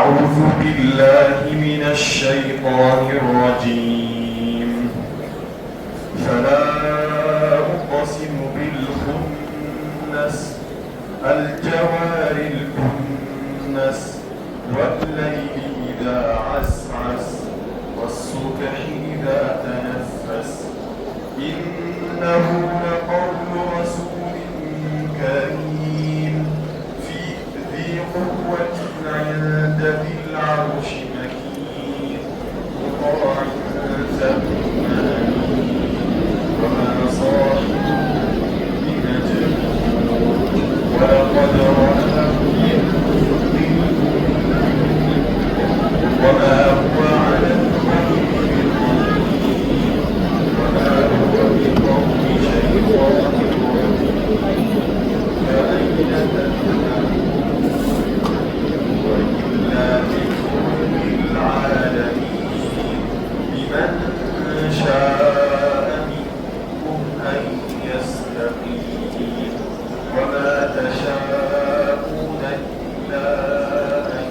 أعوذ بالله من الشيطان الرجيم فلا أقسم بالخنس الجوار الكنس والليل إذا عسعس والصبح إذا تنفس إنه لقول رسول كريم في ذي قوة عند ذي العرش مكين مطاع ثم أمين وما صاحبكم بمجنون ولقد رآه بالأفق وما هو على الغيب بضنين وما هو بقول شيطان فأين تذهبون وإلا ذكر للعالمين لمن شاء منكم أن يستقيم وما تشاءون إلا أن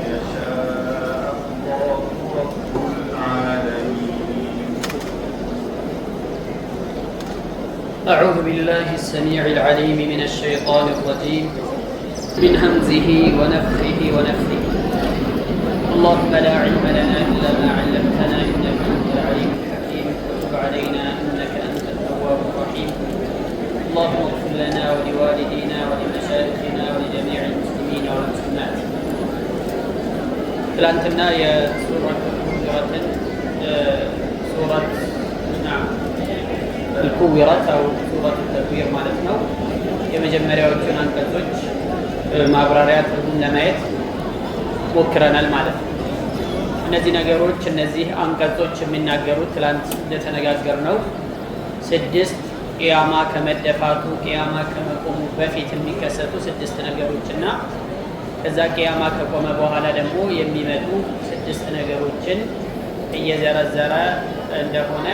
يشاء الله رب العالمين. أعوذ بالله السميع العليم من الشيطان الرجيم من همزه ونفخه ونفثه. اللهم لا علم لنا إلا ما علمتنا إنك أنت العليم الحكيم وتب علينا إنك أنت التواب الرحيم. اللهم اغفر لنا ولوالدينا ولمشايخنا ولجميع المسلمين والمسلمات. ትላንትና የሱረት ኩዊረትን ሱረት الكويرات أو سورة التكوير ማለት ነው የመጀመሪያዎቹን አንቀጾች ማብራሪያ ትርጉም ለማየት ሞክረናል ማለት ነው። እነዚህ ነገሮች እነዚህ አንቀጾች የሚናገሩት ትላንት እንደተነጋገርነው ስድስት ቂያማ ከመደፋቱ ቂያማ ከመቆሙ በፊት የሚከሰቱ ስድስት ነገሮችና ከዛ ቂያማ ከቆመ በኋላ ደግሞ የሚመጡ ስድስት ነገሮችን እየዘረዘረ እንደሆነ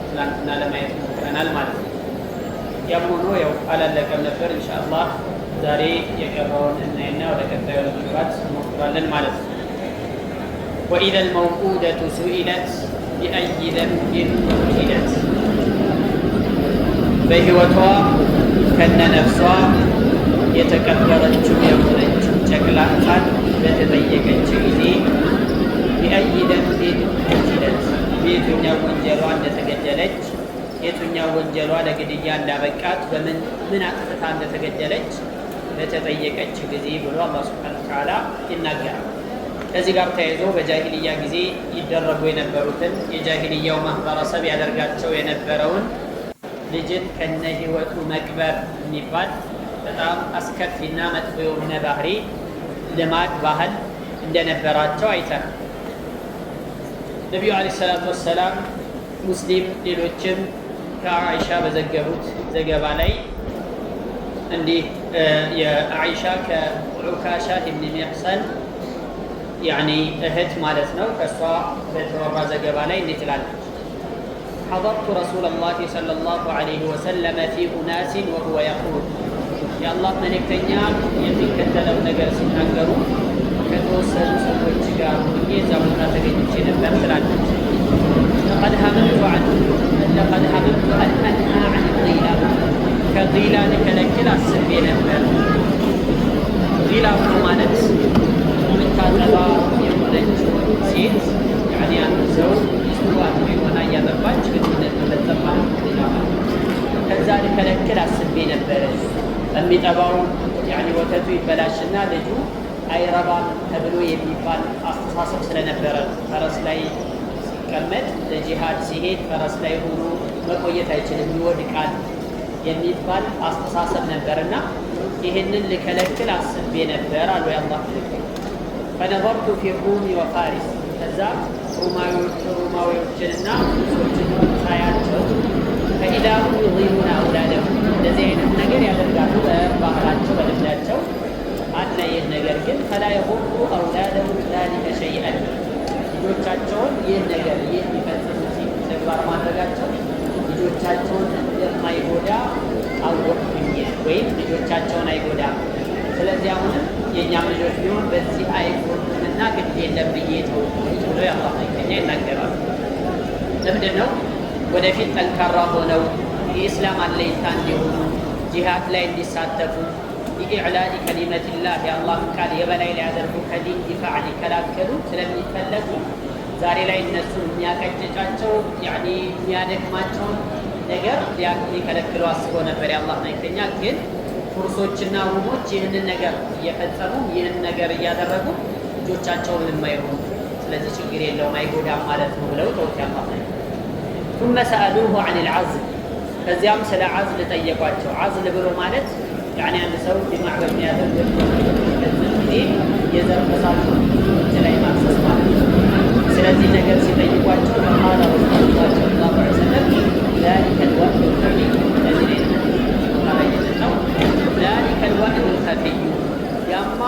ትላንትና ለማየት ሞክረናል ማለት ነው። ያም ሆኖ ያው አላለቀም ነበር። ኢንሻአላህ ዛሬ የቀረውን እናይና ወደ ቀጣዩ ለመግባት እንሞክራለን ማለት ነው። وإذا الموءودة سئلت بأي ذنب قتلت በህይወቷ ከነነፍሷ የተቀበረችው የሆነችው ጨቅላ ሕፃን በተጠየቀች ጊዜ بأي ذنب قتلت በየትኛው ወንጀሏ እንደተገደለች የትኛው ወንጀሏ ለግድያ እንዳበቃት በምን አጥፍታ እንደተገደለች በተጠየቀች ጊዜ ብሎ አላህ ሱብሓነሁ ወተዓላ ይናገራል። ከዚህ ጋር ተያይዞ በጃሂልያ ጊዜ ይደረጉ የነበሩትን የጃሂልያው ማህበረሰብ ያደርጋቸው የነበረውን ልጅን ከነ ህይወቱ መቅበር የሚባል በጣም አስከፊና መጥፎ የሆነ ባህሪ ልማድ ባህል እንደነበራቸው አይተናል። ነቢዩ ዓለይሂ ሰላቱ ወሰላም ሙስሊም ሌሎችም ከአይሻ በዘገቡት ዘገባ ላይ እንዲህ የአይሻ ከዑካሻ ኢብን ሚሕሰን ያኒ እህት ማለት ነው ከሷ በተወራ ዘገባ ላይ እንዲህ ትላለች حضرت رسول الله صلى الله عليه وسلم في أناس وهو يقول يا الله ملكتኛ የሚከተለው ነገር ሲናገሩ ከተወሰኑ ሰዎች ጋር ሆኜ ቦታ ተገኝቼ ነበር ትላለች። لقد هممت أن أنهى عن الغيلة ከغيلة ልከለክል አስቤ ነበር። غيلة ማለት የምታጠባ የሆነችው ሴት ያኔ አንድ ሰው ሚስቱን ሆና እያጠባች ግንኙነት መፈጸም ሌላ ከዛ ልከለክል አስቤ ነበር። የሚጠባው ያኔ ወተቱ ይበላሽና ልጁ አይረባም ተብሎ የሚባል አስተሳሰብ ስለነበረ ፈረስ ላይ ሲቀመጥ ለጂሃድ ሲሄድ ፈረስ ላይ ሆኖ መቆየት አይችልም ይወድቃል የሚባል አስተሳሰብ ነበርና ይህንን ልከለክል አስቤ ነበር አሉ የአላህ መልእክተኛ። فنظرت في الروم وفارس ከዛ ሮማዊዎችንና ሰዎችን ሳያቸው فإذا هم يضيعون أولادهم እንደዚህ አይነት ነገር ያደርጋሉ በባህላቸው በልምዳቸው አለ። ይህን ነገር ግን فلا يضر أولادهم ذلك شيئا ልጆቻቸውን ይህን ነገር የሚፈጽሙ ተግባር ማድረጋቸው ልጆቻቸውን እንደማይጎዳ አወቅኩኝ ወይም ልጆቻቸውን አይጎዳም። ስለዚህ አሁንም የእኛም ልጆች ቢሆን በዚህ አይጎዱምና የለም ብዬ ተውኩት ብሎ የአላህ መልእክተኛ ይናገራል። ለምንድን ነው ወደፊት ጠንካራ ሆነው የኢስላም አለኝታ እንዲሆኑ ጂሃድ ላይ እንዲሳተፉ ኢዕላኢ ከሊመቲላህ የአላህን ቃል የበላይ ሊያደርጉ ከዲን ዲፋዕ ሊከላከሉ ስለሚፈለጉ ዛሬ ላይ እነሱ የሚያቀጭጫቸው የሚያደክማቸውን ነገር ሊከለክሉ አስበው ነበር የአላህ መልእክተኛ። ግን ፉርሶችና ሩሞች ይህንን ነገር እየፈጸሙ ይህን ነገር እያደረጉ ልጆቻቸው ምንም አይሆኑ፣ ስለዚህ ችግር የለውም አይጎዳም ማለት ነው ብለው ተውት የአላህ መልእክተኛ። ثم سألوه عن العزل ከዚያም ስለ ዓዝል ጠየቋቸው። ዓዝል ብሎ ማለት አንድ ሰው ዲማዕ በሚያደርግበት ጊዜ የዘር ፈሳሽ ላይ ማክሰስ ማለት ነው። ስለዚህ ነገር ሲጠይቋቸው በቃለ ረሱሉላህ ሰለላሁ ዐለይሂ ወሰለም ذلك الوقت الخفي الذي ذلك الوقت الخفي ያማ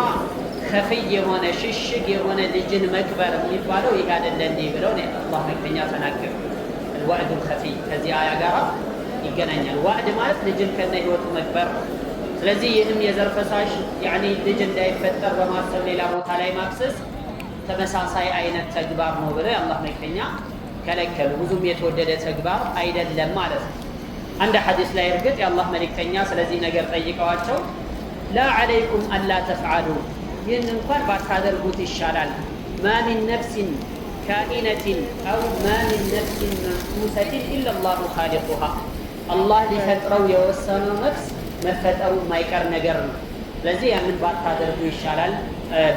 ከፍይ የሆነ ሽሽግ የሆነ ልጅን መቅበር የሚባለው ይህ አይደለ እንዴ ብለው አላህ መልእክተኛ ተናገሩ። الوعد الخفي ከዚህ አያ ጋር ይገናኛል። ዋዕድ ማለት ልጅን ከነ ህይወቱ መቅበር። ስለዚህ ይህም የዘር ፈሳሽ ልጅ እንዳይፈጠር በማሰብ ሌላ ቦታ ላይ ማክሰስ ተመሳሳይ አይነት ተግባር ነው ብለው የአላህ መልእክተኛ ከለከሉ። ብዙም የተወደደ ተግባር አይደለም ማለት ነው። አንድ ሐዲስ ላይ እርግጥ የአላህ መልእክተኛ ስለዚህ ነገር ጠይቀዋቸው ላ ዐለይኩም አላ ተፍዓሉ ይህን እንኳን ባታደርጉት ይሻላል። ማ ሚን ነፍሲን ካኢነትን አው ማ ሚን ነፍሲን መንፉሰትን ኢላ ላሁ ኻሊቁሃ አላህ ሊፈጥረው የወሰነው ነፍስ መፈጠሩ የማይቀር ነገር ነው። ስለዚህ ያንን ባታደርጉ ይሻላል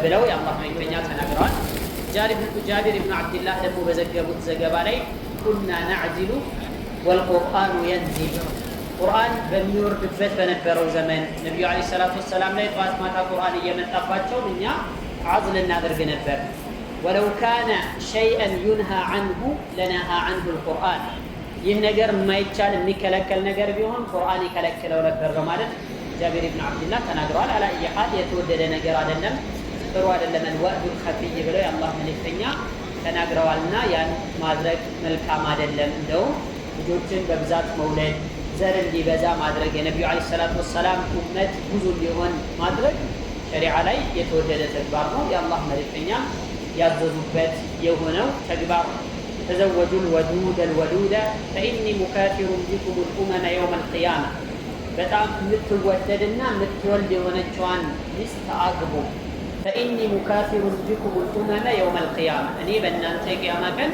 ብለው የአላህ መልእክተኛ ተናግረዋል። ጃቢር ብን ዓብድላህ ደግሞ በዘገቡት ዘገባ ላይ ኩና ናዕዚሉ ወልቁርአኑ የንዚል ቁርአን በሚወርድበት በነበረው ዘመን ነቢዩ ዓለይሂ ሰላቱ ወሰላም ላይ ጠዋት ማታ ቁርአን እየመጣባቸው እኛ ዓዝል እናደርግ ነበር። ወለው ካነ ሸይአን ዩንሃ ዐንሁ ለነሃ ዐንሁ ልቁርአን ይህ ነገር የማይቻል የሚከለከል ነገር ቢሆን ቁርአን ይከለክለው ነበር በማለት ጃቢር ብን ዓብድላህ ተናግረዋል። አላ ኢሓል የተወደደ ነገር አይደለም፣ ጥሩ አይደለም። አልወዕዱል ኸፊይ ብለው የአላህ መልእክተኛ ተናግረዋልና ያን ማድረግ መልካም አይደለም። እንደውም ልጆችን በብዛት መውለድ፣ ዘር እንዲበዛ ማድረግ፣ የነቢዩ ዓለይሂ ሰላቱ ወሰላም ኡመት ብዙ እንዲሆን ማድረግ ሸሪዓ ላይ የተወደደ ተግባር ነው። የአላህ መልእክተኛ ያዘዙበት የሆነው ተግባር ተዘወጁ ልወዱድ አልወዱደ ፈኢኒ ሙካፊሩን ቢኩም ልኡመመ የውም አልቅያማ በጣም የምትወደድና የምትወልድ የሆነችዋን ሚስት አግቡ። ፈኢኒ ሙካፊሩን ቢኩም ልኡመመ የውም አልቅያማ እኔ በእናንተ የቅያማ ቀን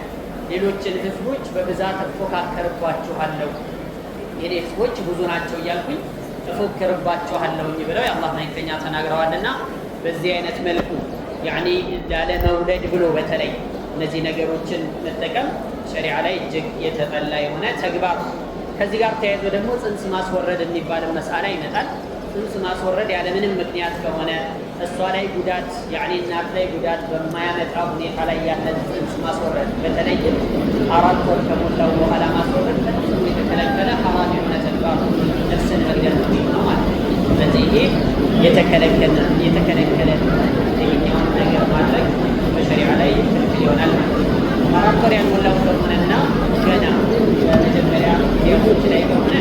ሌሎችን ህዝቦች በብዛት እፎካከርባችኋለሁ፣ የኔ ህዝቦች ብዙ ናቸው እያልኩኝ እፎክርባችኋለሁኝ ብለው የአላህ መልእክተኛ ተናግረዋልና በዚህ አይነት መልኩ ላለመውለድ ብሎ በተለይ እነዚህ ነገሮችን መጠቀም ሸሪዓ ላይ እጅግ የተጠላ የሆነ ተግባር። ከዚህ ጋር ተያይዞ ደግሞ ጽንስ ማስወረድ የሚባለው መስአላ ይመጣል። ጽንስ ማስወረድ ያለምንም ምክንያት ከሆነ እሷ ላይ ጉዳት እናት ላይ ጉዳት በማያመጣ ሁኔታ ላይ ያለ ጽንስ ማስወረድ በተለይም 4 ወር ከሞላው በኋላ ማስወረድ ፈጽሞ የተከለከለ ሐራም የሆነ ተግባር ነፍስን መግደል ነው ማለት ነው። ስለዚህ ይሄ የተከለከለ ይህኛውን ነገር ማድረግ በሸሪዓ ላይ ክልክል ይሆናል ማለት ነው። 4 ወር ያልሞላው ከሆነና ገና በመጀመሪያ ጊዜዎች ላይ ከሆነ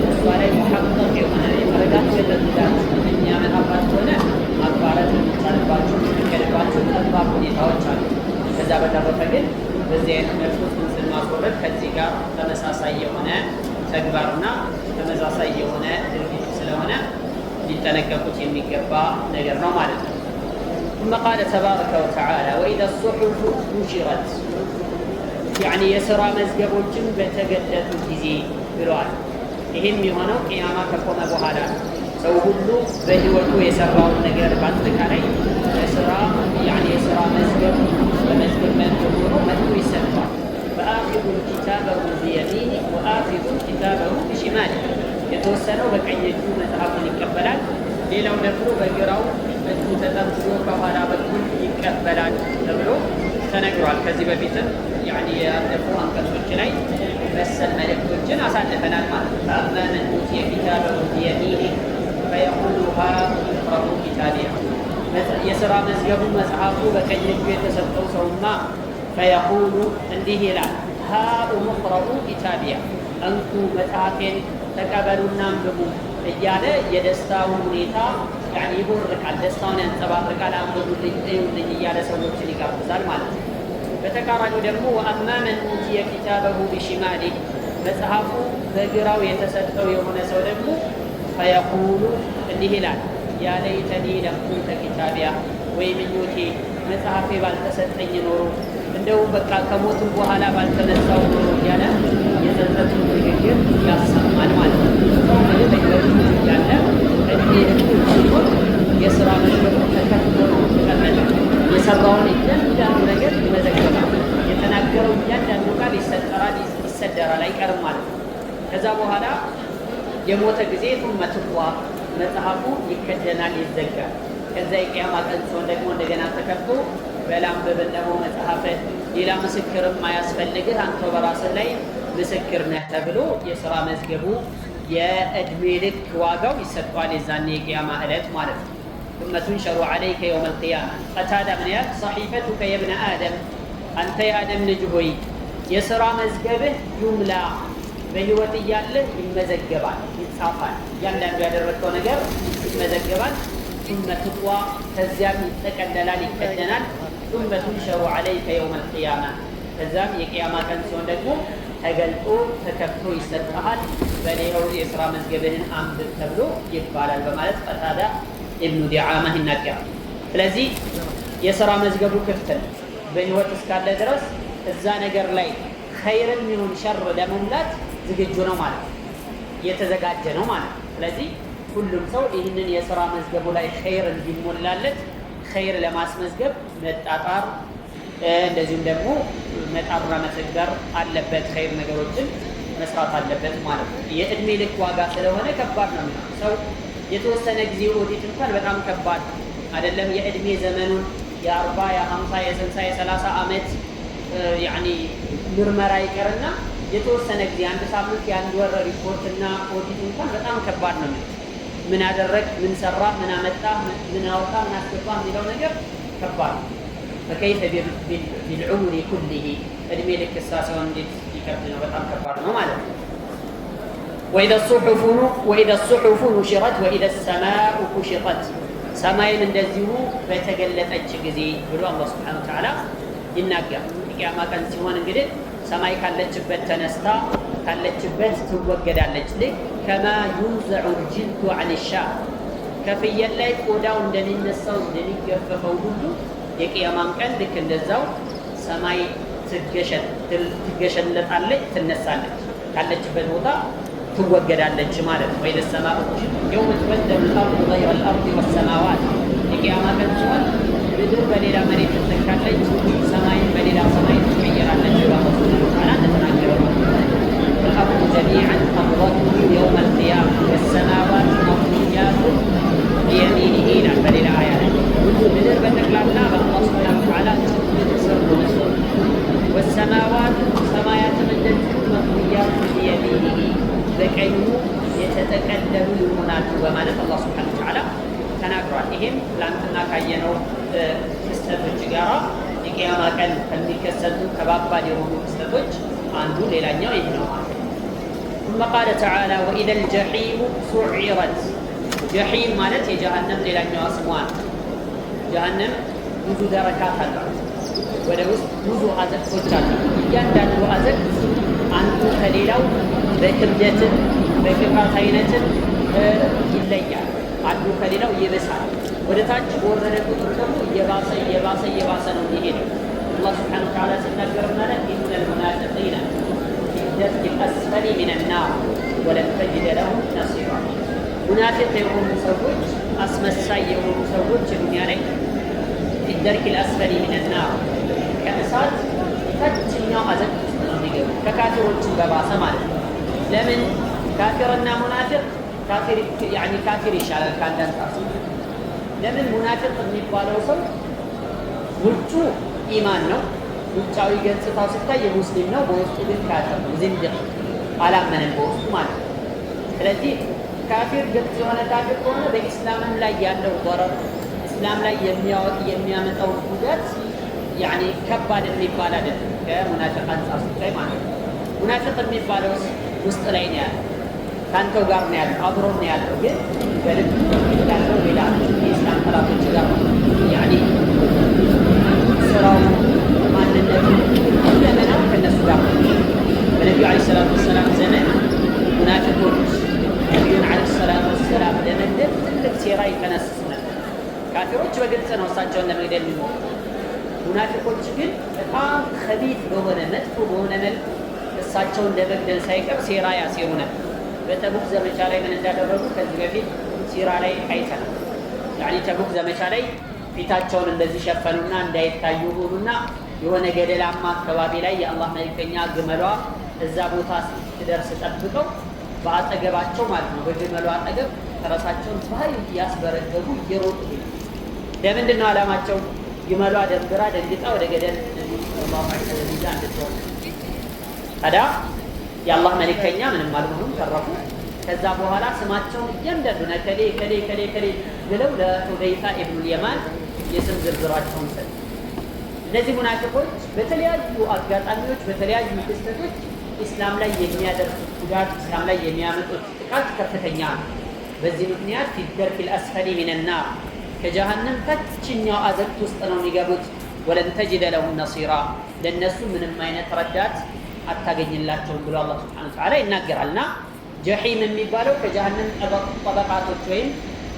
እሷ ላይ ሙሐቀቅ የሆነ የተረጋገጠ ጉዳት የሚያመጣባት ከሆነ ማቋረጥ የሚቻልባቸው የሚከልባቸው ጠባብ ሁኔታዎች አሉ። ከዛ በተረፈ ግን በዚህ አይነት መልኩ ጽንስን ማስወረድ ከዚህ ጋር ተመሳሳይ የሆነ ተግባርና ተመሳሳይ የሆነ ድርጊት ስለሆነ ሊጠነቀቁት የሚገባ ነገር ነው ማለት ነው። ثم قال تبارك وتعالى وإذا الصحف نشرت የስራ መዝገቦችን በተገለጡ ጊዜ ብለዋል። ይህም የሆነው ቂያማ ከቆመ በኋላ ሰው ሁሉ በህይወቱ የሰራውን ነገር በአጠቃላይ የስራ መዝገብ በመዝገብ መልክ ሆኖ መጥቶ ይሰጣል። ፈአኺዙ ኪታበሁ ቢየሚኒ ወአኺዙ ኪታበሁ ቢሽማሊ የተወሰነው በቀኝ እጁ መጽሐፉን ይቀበላል፣ ሌላው ደግሞ በግራው እጁ ተጠምዝዞ ከኋላ በኩል ይቀበላል ተብሎ ተነግሯል። ከዚህ በፊትም ያለፉ አንቀጾች ላይ መሰል መልእክቶችን አሳልፈናል ማለት ነው። ፈአማ መን ኡቲየ ኪታበሁ ቢየሚኒህ ፈየቁሉ ሃኡም እቅረኡ ኪታቢየ የሥራ መዝገቡ መጽሐፉ በቀኝ እጁ የተሰጠው ሰውማ ፈየቁሉ እንዲህ ይላል፣ ሃኡም እቅረኡ ኪታቢየ እንኩ መጽሐፌን ተቀበሉና አንብቡ እያለ የደስታውን ሁኔታ ያኔ ይቦርቃል፣ ደስታውን ያንጸባርቃል። አንብቡልኝ እዩልኝ እያለ ሰዎችን ይጋብዛል ማለት ነው። በተቃራኒው ደግሞ ወአማ መን ኡቲየ ኪታበሁ ቢሽማሊህ መጽሐፉ በግራው የተሰጠው የሆነ ሰው ደግሞ ፈየቁሉ እንዲህ ይላል ያ ለይተኒ ለም ኡተ ኪታቢያ ወይ ምኞቴ መጽሐፌ ባልተሰጠኝ ኖሮ እንደው በቃ ከሞትም በኋላ ባልተነሳው ኖሮ እያለ የጸጸቱን ንግግር ያሰማል ማለት ነው። እንግዲህ በሕይወቱ ያለ እድሜ ልኩ ሲሆን የሥራ መዝገቡ ተከፍቶ ነው የተቀመጠው። የሰራውን እያንዳንዱ ነገር ይመዘገባል። የተናገረው እያንዳንዱ ቃል ይሰደራል፣ አይቀርም ማለት ነው። ከዛ በኋላ የሞተ ጊዜ ቱመ ትጥዋ መጽሐፉ ይከደናል፣ ይዘጋል። ከዛ የቂያማ ቀን ሲሆን ደግሞ እንደገና ተከፍቶ በላንብብን ደግሞ መጽሐፍህ ሌላ ምስክርም አያስፈልግህ አንተው በራስህ ላይ ምስክር ነህ ተብሎ የሥራ መዝገቡ የእድሜ ልክ ዋጋው ይሰጧል። የዛኔ የቂያማ ዕለት ማለት ነው። ثم تنشر عليك يوم القيامة قتادة من ياك صحيفتك يا ابن آدم أنت يا آدم نجهوي يسرى مزقبه جملة بهوة يالله يمزقبان يتصافان يالله أنه يدركو نقر يمزقبان ثم تطوى تزام يتكدلال يكدنال ثم تنشر عليك يوم القيامة تزام يقياما كنسون لكم تقلقوا تكفتوا يستطحال بليهو يسرى مزقبهن أمد تبلو يقبال بمالت قتادة ابن ዲዓማ ይናገራል። ስለዚህ የሥራ መዝገቡ ክፍት ነው። በህይወት እስካለ ድረስ እዛ ነገር ላይ ኸይርም ይሁን ሸር ለመሙላት ዝግጁ ነው ማለት ነው፣ የተዘጋጀ ነው ማለት ነው። ስለዚህ ሁሉም ሰው ይህንን የሥራ መዝገቡ ላይ ኸይር እንዲሞላለት ኸይር ለማስመዝገብ መጣጣር፣ እንደዚሁም ደግሞ መጣርና መተግበር አለበት። ኸይር ነገሮችን መስራት አለበት ማለት ነው። የእድሜ ልክ ዋጋ ስለሆነ ከባድ ነው የሚሆነው ሰው የተወሰነ ጊዜ ኦዲት እንኳን በጣም ከባድ አይደለም። የእድሜ ዘመኑን የ40 የ50 የ60 የ30 ዓመት ያኒ ምርመራ ይቀርና የተወሰነ ጊዜ አንድ ሳምንት የአንድ ወር ሪፖርትና ኦዲት እንኳን በጣም ከባድ ነው። ምን አደረግ፣ ምን ሰራ፣ ምን አመጣ፣ ምን አወጣ፣ ምን አስገባ የሚለው ነገር ከባድ ነው። فكيف بالعمر كله እድሜ ልክ ሲሆን እንዴት ይከብድ ነው፣ በጣም ከባድ ነው ማለት ነው። وإذا الصحف نشرت وإذا السماء كشطت ሰማይን እንደዚሁ በተገለጠች ጊዜ ብሎ አላህ ሱብሓነሁ ወተዓላ ይናገራል። የቂያማ ቀን ሲሆን እንግዲህ ሰማይ ካለችበት ተነስታ ካለችበት ትወገዳለች። ልክ ከማ ዩንዘዑ الجلد عن الشاة ከፍየል ላይ ቆዳው እንደሚነሳው እንደሚገፈፈው ሁሉ የቂያማም ቀን ልክ እንደዛው ሰማይ ትገሸለጣለች፣ ትነሳለች፣ ካለችበት ቦታ ትወገዳለች ማለት ነው። ወይደ ሰማኡ የውም ትበደሉ الأرض غير الأرض والسماوات የቂያማ ቀን ሲሆን ምድር በሌላ መሬት ትተካለች፣ ሰማይን በሌላ ሰማይ ትቀየራለች። አላህ ሱብሓነሁ ወተዓላ እንደተናገረው والأرض جميعا قبضته يوم القيامة والسماوات مطويات بيمينه ይላል በሌላ አያ ላይ። ምድር በጠቅላላ በአላህ ሱብሓነሁ ወተዓላ ስር ነው። والسماوات ሰማያትም እንደዚሁ መطويات بيمينه በቀኙ የተጠቀለሉ ይሆናሉ በማለት አላህ ሱብሓነሁ ወተዓላ ተናግሯል። ይሄም ትላንትና ካየነው ክስተቶች ጋራ የቂያማ ቀን ከሚከሰቱ ከባባድ የሆኑ ክስተቶች አንዱ ሌላኛው ይህ ነው ማለት ነው። ثم قال تعالى وإذا الجحيم سعرت ጀሒም ማለት የጀሃነም ሌላኛዋ ስሟ ነው። ጀሃነም ብዙ ደረካት አላት፣ ወደ ውስጥ ብዙ አዘቅቶች አሉ። እያንዳንዱ አዘቅት አንዱ ከሌላው በክብደትን በቅጣት አይነትን ይለያል። አንዱ ከሌላው ይብሳል። ወደ ታች በወረደ ቁጥር ደግሞ እየባሰ ነው የሚሄደው። አላህ ሱብሓነሁ ወተዓላ ሲናገር ምን አለ? ኢነል ሙናፊቂነ ፊ ደርኪል አስፈሊ ሚነን ናር ወለን ተጅደ ለሁም ነሲራ። ሙናፊቅ የሆኑ ሰዎች፣ አስመሳይ የሆኑ ሰዎች ዱንያ ላይ ፊ ደርኪል አስፈሊ ሚነን ናር ከእሳት ታችኛው አዘቅት ውስጥ ነው የሚገቡ፣ ከካፊሮችን በባሰ ማለት ነው። ለምን? ካፊርና ሙናፊቅ ካፊር ይሻላል ከአንዳንድ ጣርስ። ለምን? ሙናፊቅ የሚባለው ሰው ውጩ ኢማን ነው፣ ውጫዊ ገጽታው ሲታይ የሙስሊም ነው፣ በውስጡ ግን ካፊር ነው፣ ዝንድቅ አላመነን በውስጡ ማለት ነው። ስለዚህ ካፊር ግልጽ የሆነ ካፊር ከሆነ በኢስላምም ላይ ያለው ضرر ኢስላም ላይ የሚያመጣው ጉዳት ከባድ የሚባል አይደለም ከሙናፊቅ አንጻር ሲታይ ማለት ነው። ሙናፊቅ የሚባለው ውስጥ ላይ ነው ያለው፣ ካንተው ጋር ነው ያለው፣ አብሮ ነው ያለው። ግን በልብ ያለው ሌላ የኢስላም ጠላቶች ጋር ያኔ ስራው ማንነቱ ሁለመና ከእነሱ ጋር በነቢዩ ዓለይሂ ሰላቱ ወሰላም ዘመን ሙናፊቆች ነቢዩን ዓለይሂ ሰላቱ ወሰላም ለመግደል ትልቅ ሴራ ይጠነስሱ ነበር። ካፊሮች በግልጽ ነው እሳቸውን ለመግደል የሚሞክሩ። ሙናፊቆች ግን በጣም ከቢት በሆነ መጥፎ በሆነ መልክ እሳቸውን ለመግደል ሳይቀር ሴራ ያሴሩ ነበር። በተቡክ ዘመቻ ላይ ምን እንዳደረጉ ከዚህ በፊት ሲራ ላይ አይተናል። ያኒ ተቡክ ዘመቻ ላይ ፊታቸውን እንደዚህ ሸፈኑና እንዳይታዩ ሆኑና የሆነ ገደላማ አካባቢ ላይ የአላህ መልእክተኛ ግመሏ እዛ ቦታ ስትደርስ ጠብቀው በአጠገባቸው ማለት ነው በግመሏ አጠገብ ፈረሳቸውን በኃይል እያስበረገቡ እየሮጡ ለምንድን ነው ዓላማቸው? ግመሏ ደንግራ ደንግጣ ወደ ገደል ነቢዩ ሰለላሁ ዐለይሂ ወሰለም ይዛ እንድትሆን። ታዲያ የአላህ መልእክተኛ ምንም አልሆኑም፣ ተረፉ። ከዛ በኋላ ስማቸውን እያንዳንዱን ከሌ ከሌ ከሌ ከሌ ብለው ለሁዘይፋ ኢብኑል የማን የስም ዝርዝራቸውን ሰጡ። እነዚህ ሙናፊቆች በተለያዩ አጋጣሚዎች በተለያዩ ክስተቶች ኢስላም ላይ የሚያደርሱት ጉዳት፣ ኢስላም ላይ የሚያመጡት ጥቃት ከፍተኛ ነው። በዚህ ምክንያት ፊ ደርኪል አስፈሊ ሚነናር ከጀሃነም ታችኛው አዘቅት ውስጥ ነው የሚገቡት። ወለን ተጅደ ለሁም ነሲራ ለእነሱ ምንም አይነት ረዳት አታገኝላቸውም ብሎ አላህ ሱብሓነሁ ወተዓላ ይናገራልና ጀሒም የሚባለው ከጀሃነም ጠበቃቶች ወይም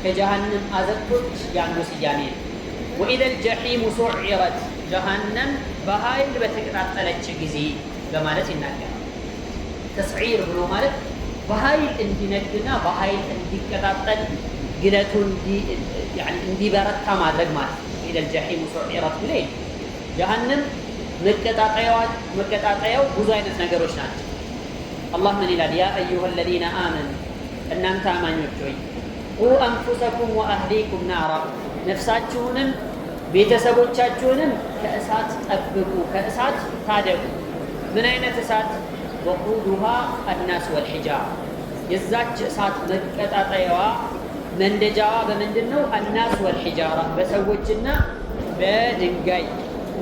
ከጀሃነም አዘቅቶች ያንዱ ስያሜ ነው። ወኢዘል ጀሒሙ ሱዒረት ጀሃነም በኃይል በተቀጣጠለች ጊዜ በማለት ይናገራል። ተስዒር ብሎ ማለት በኃይል እንዲነድና በኃይል እንዲቀጣጠል ግለቱ እንዲበረታ ማድረግ ማለት ነው። ኢዘል ጀሒሙ ሱዒረት ብሎ ጀሃነም መቀጣጠያው ብዙ አይነት ነገሮች ናቸው። አላህ ምን ይላል? ያ አዩሃ አለዚነ አመኑ እናንተ አማኞች ሆይ ቁ አንፉሰኩም ወአህሊኩም ናራ ነፍሳችሁንም ቤተሰቦቻችሁንም ከእሳት ጠብቁ፣ ከእሳት ታደጉ። ምን አይነት እሳት? ወቁዱሃ አናስ ወልሒጃራ የዛች እሳት መቀጣጠያዋ መንደጃዋ በምንድን ነው? አናስ ወልሒጃራ በሰዎችና በድንጋይ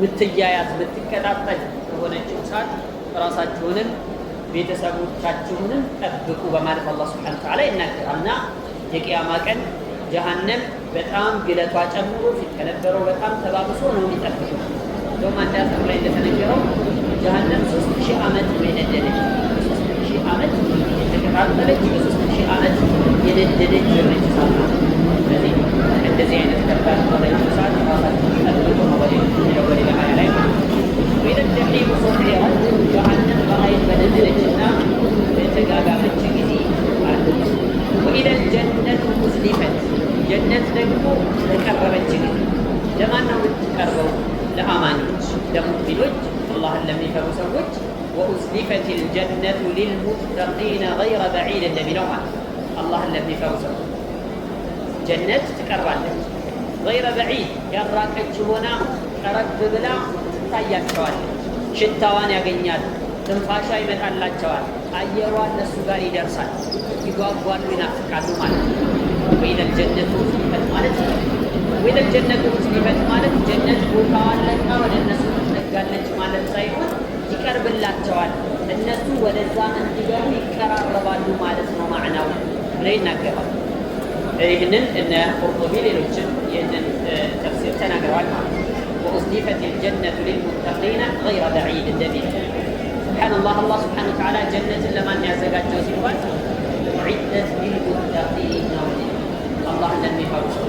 ምትያያዝ ምትቀጣጠል ከሆነችው እሳት ራሳችሁንም ቤተሰቦቻችሁንም ጠብቁ በማለት አላህ ሱብሓነሁ ወተዓላ ይናገራል። እና የቂያማ ቀን ጀሃነም በጣም ግለቷ ጨምሮ ፊት ከነበረው በጣም ተባብሶ ነው የሚጠብቀው። እንደውም አንድ አስር ላይ እንደተነገረው ጀሃነም 3000 ዓመት የነደደች 3000 ዓመት የተቀጣጠለች 3000 ዓመት የነደደች የሆነች እሳት ናት። ስለዚህ እንደዚህ አይነት ከባድ የሆነች እሳት ራሳችሁን ጠብቁ ነው ወደ ሀያ ላይ ወኢዘል ጀሒሙ ሱዒረት ጀሃነም በኃይል በነደደችና በተጋጋመች ጊዜ አለች። ወኢዘል ጀነቱ ሙዝሊፈት ጀነት ደግሞ በቀረበች ጊዜ ለማን ነው የምትቀርበው? ለአማኞች ለሙእሚኖች አላህን ለሚፈሩ ሰዎች። ወኡዝሊፈት ልጀነቱ ሊልሙተቂነ ገይረ በዒድ እንደሚለው ማለት አላህን ለሚፈሩ ሰዎች ጀነት ትቀርባለች። ገይረ በዒድ ያራቀች ሆና ቀረብ ብላ ትታያቸዋለች። ሽታዋን ያገኛሉ፣ ትንፋሿ ይመጣላቸዋል፣ አየሯ እነሱ ጋር ይደርሳል፣ ይጓጓሉ፣ ይናፍቃሉ ማለት ነው። ወኢዘል ጀነቱ ሙዝሊፈት ማለት ወኢዘል ጀነቱ ሙዝሊፈት ማለት ጀነት ቦታዋን ለቃ ወደ እነሱ ትጠጋለች ማለት ሳይሆን ይቀርብላቸዋል፣ እነሱ ወደዛ እንዲገቡ ይቀራረባሉ ማለት ነው ማዕናው ብለው ይናገራል። ይህንን እነ ቁርጡቢ ሌሎችም ይህንን ተፍሲር ተናግረዋል ማለት ነው። ወኡዝሊፈት ልጀነቱ ሊልሙተቂነ ገይረ በዒድ እንደሚል ሱብሓነላህ። አላህ ሱብሓነሁ ወተዓላ ጀነትን ለማን ያዘጋጀው ሲባል ዑዒደት ሊልሙተቂን ነው። አላህን ለሚፈሩ ሰው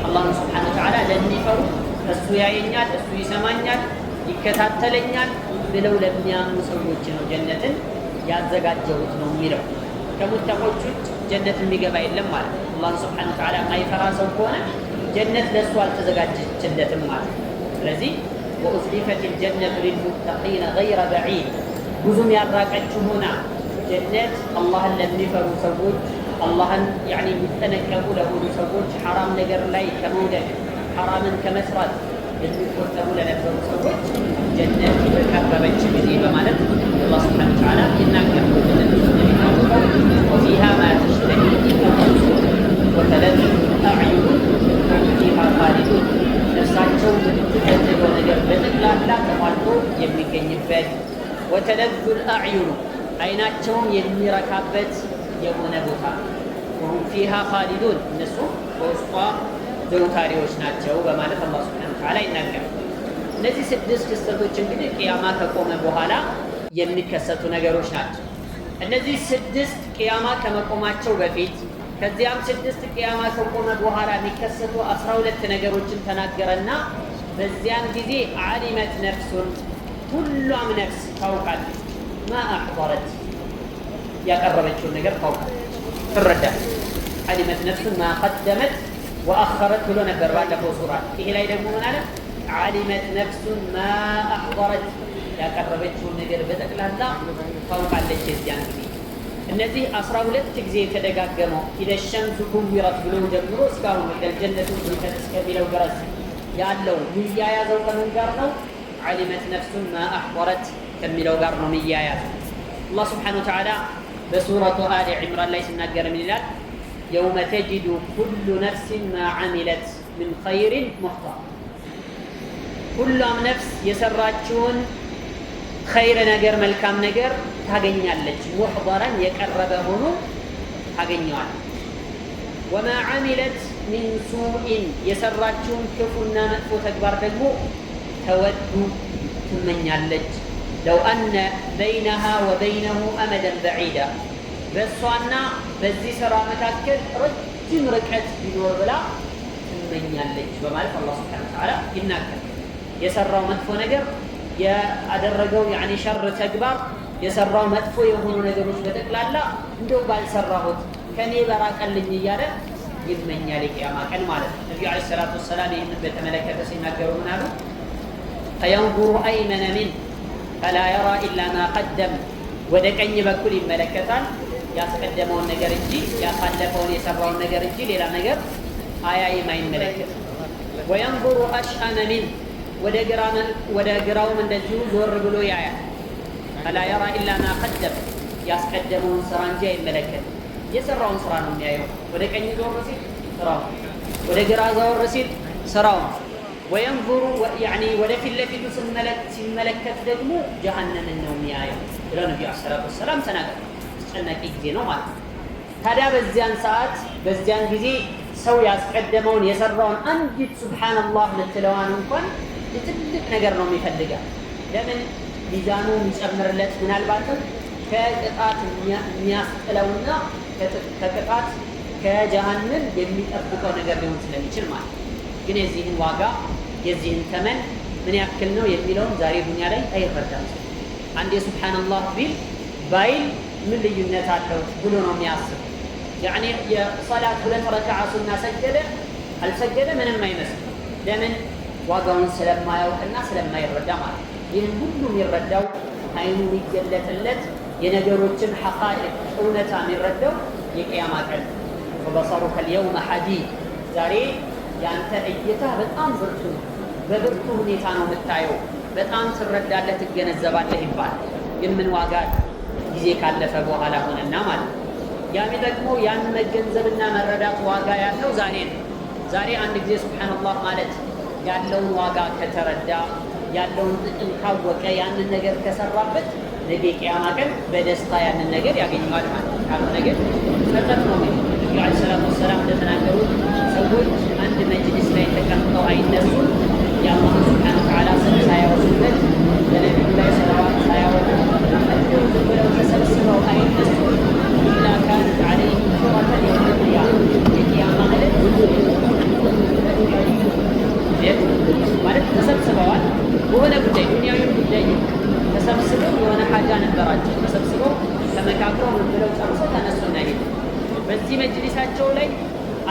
አላህን ሱብሓነሁ ወተዓላ ለሚፈሩ እሱ ያየኛል፣ እሱ ይሰማኛል፣ ይከታተለኛል ብለው ለሚያምኑ ሰዎች ነው ጀነትን ያዘጋጀሁት ነው የሚለው። ከሙተቆች ውጭ ጀነት የሚገባ የለም ማለት ነው። አላህን ሱብሓነሁ ወተዓላ የማይፈራ ሰው ከሆነ ጀነት ለእሱ አልተዘጋጀችለትም ማለት ነው። ስለዚህ ወኡዝሊፈት ልጀነቱ ሊልሙተቂነ ገይረ በዒድ ብዙም ያራቀችው ሆና ጀነት አላህን ለሚፈሩ ሰዎች አላህን የሚጠነቀቁ ለሆኑ ሰዎች ሐራም ነገር ላይ ከመውደድ ሐራምን ከመስራት የሚቆጠቡ ለነበሩ ሰዎች ጀነት በቀረበች ጊዜ በማለት አላህ ሱብሓነሁ ወተዓላ ይናገራል። ወፊሃ ማ ተሽተሂ አንፉሱ ወተለዙ አዕዩኑ ወሁም ፊሃ ኻሊዱን ነፍሳቸው የምትፈልገው ነገር በጠቅላላ ተሟልቶ የሚገኝበት ወተለዙ አዕዩኑ አይናቸውም የሚረካበት የሆነ ቦታ وهم فيها خالدون النسو وسطا ዘውታሪዎች ናቸው በማለት አላህ Subhanahu Wa Ta'ala ይናገራል። እነዚህ 6 ክስተቶች እንግዲህ ቂያማ ከቆመ በኋላ የሚከሰቱ ነገሮች ናቸው። እነዚህ 6 ቂያማ ከመቆማቸው በፊት ከዚያም 6 ቂያማ ከቆመ በኋላ የሚከሰቱ 12 ነገሮችን ተናገረና በዚያን ጊዜ ዓሊመት ነፍሱን ሁሉም ነፍስ ታውቃለች ማ አሕضረት ያቀረበችውን ነገር ታውቃለች ትረዳለች። ዓሊመት ነፍሱን ማ ቀደመት ወአኸረት ብሎ ነበር ባለፈው ሱራ። ይሄ ላይ ደግሞ ምን አለ? ዓሊመት ነፍሱን ማ አሕضረት ያቀረበችውን ነገር በጠቅላላ ታውቃለች የዚያን ጊዜ። እነዚህ 12 ጊዜ የተደጋገመው ኢደ ሸምሱ ኩዊረት ብሎ ጀምሮ እስካሁን ወደ ጀነቱ እስከሚለው ድረስ ያለው የሚያያዘው ከምን ጋር ነው? ዓሊመት ነፍሱን ማ አሕضረት ከሚለው ጋር ነው የሚያያዘው። አላህ Subhanahu Wa Ta'ala በሱረቱ አሊ ዒምራን ላይ ሲናገር ምን ይላል? የውመ ተጅዱ ኩሉ ነፍሲን ማ ዓሚለት ምን ኸይሪን ሙሕضራ ሁሉም ነፍስ የሰራችውን ኸይር ነገር መልካም ነገር ታገኛለች። ሙሕضራን የቀረበ ሆኖ ታገኘዋል። ወማ ዓሚለት ሚን ሱኢን የሰራችውን ክፉና መጥፎ ተግባር ደግሞ ተወዱ ትመኛለች። ለው አነ በይነሃ ወበይነሁ አመደን በዒዳ በእሷና በዚህ ስራ መካከል ረጅም ርቀት ቢኖር ብላ ትመኛለች በማለት አላህ Subhanahu Wa Ta'ala ይናገራል። የሰራው መጥፎ ነገር ያደረገው ያኒ ሸር ተግባር የሰራው መጥፎ የሆኑ ነገሮች በጠቅላላ እንደው ባልሰራሁት ከኔ በራቀልኝ እያለ ይመኛል የቂያማ ቀን ማለት ነው። ነብዩ አለይሂ ሰላቱ ወሰላም ይህንን በተመለከተ ሲናገሩ ምን አሉ? ፈየንዙሩ አይመነ ሚን ፈላ የራ ኢላ ማ ቀደም ወደ ቀኝ በኩል ይመለከታል ያስቀደመውን ነገር እንጂ ያሳለፈውን የሰራውን ነገር እንጂ ሌላ ነገር አያይም አይመለከትም። ወየንዙሩ አሽአመ ሚን ወደ ግራውም እንደዚሁ ዞር ብሎ ያያል። ፈላ የራ ኢላ ማ ቀደም ያስቀደመውን ስራ እንጂ አይመለከትም። የሰራውን ስራ ነው የሚያየው። ወደ ቀኝ ዞር ሲል ስራውን፣ ወደ ግራ ዞር ሲል ስራውን። ወየንዙሩ ያኒ ወደ ፊት ለፊቱ ሲመለከት ደግሞ ጀሃነምን ነው የሚያየው ብለው ነብዩ ሰለላሁ ዐለይሂ ወሰለም ተናገሩ። አስጨናቂ ጊዜ ነው ማለት ነው። ታዲያ በዚያን ሰዓት በዚያን ጊዜ ሰው ያስቀደመውን የሰራውን አንዲት ሱብሃንአላህ ምትለዋን እንኳን ትልቅ ነገር ነው የሚፈልጋል። ለምን? ሚዛኑ የሚጨምርለት ምናልባትም ከቅጣት የሚያስጥለውና ከቅጣት ከጀሃነም የሚጠብቀው ነገር ሊሆን ስለሚችል ማለት ነው። ግን የዚህን ዋጋ የዚህን ተመን ምን ያክል ነው የሚለውን ዛሬ ዱንያ ላይ አይረዳም። አንዴ ሱብሃንአላህ ቢል ባይል ምን ልዩነት አለው ብሎ ነው የሚያስብ። ያኒ የሰላት 2 ረክዓ ሱና ሰገደ አልሰገደ ምንም አይመስል። ለምን? ዋጋውን ስለማያውቅና ስለማይረዳ ማለት ነው። ይህን ሁሉ የሚረዳው አይኑ የሚገለጥለት የነገሮችን ሐቃኢቅ እውነታ የሚረዳው የቂያማ ቀን ወበሰሩከ اليوم حديد ዛሬ ያንተ እይታ በጣም ብርቱ ነው። በብርቱ ሁኔታ ነው የምታየው። በጣም ትረዳለህ፣ ትገነዘባለህ ይባላል። ግን ምን ዋጋ ጊዜ ካለፈ በኋላ ሆነና ማለት ነው። ያም ደግሞ ያን መገንዘብና መረዳት ዋጋ ያለው ዛሬ ነው። ዛሬ አንድ ጊዜ ሱብሃንአላህ ማለት ያለውን ዋጋ ከተረዳ ያለውን ጥቅም ካወቀ ያንን ነገር ከሰራበት ነገ ቂያማ ቀን በደስታ ያንን ነገር ያገኘዋል ማለት ነው። ካልሆነ ግን ጸጸት ነው የሚሆነው። ነብዩ አለይሂ ሰላቱ ወሰላም እንደተናገሩት ሰዎች አንድ መጅሊስ ላይ ተቀምጠው አይነሱም የአላህ Subhanahu Wa Ta'ala ስም ሳያወሱበት ለነቢዩ ላይ ሰላዋት ሳያወጡ እንዲሁ ዝም ብለው ተሰብስበው አይነሱም ኢላ ካነት ዐለይሂም ሹረተን የውመ ቂያማ የቂያማ ዕለት ማለት ተሰብስበዋል በሆነ ጉዳይ ዱንያዊ ጉዳይ ተሰብስበው የሆነ ሐጃ ነበራቸው። ተሰብስበው ተመካክረው ምን ብለው ጨርሰው ተነሱና ሄዱ። በዚህ መጅሊሳቸው ላይ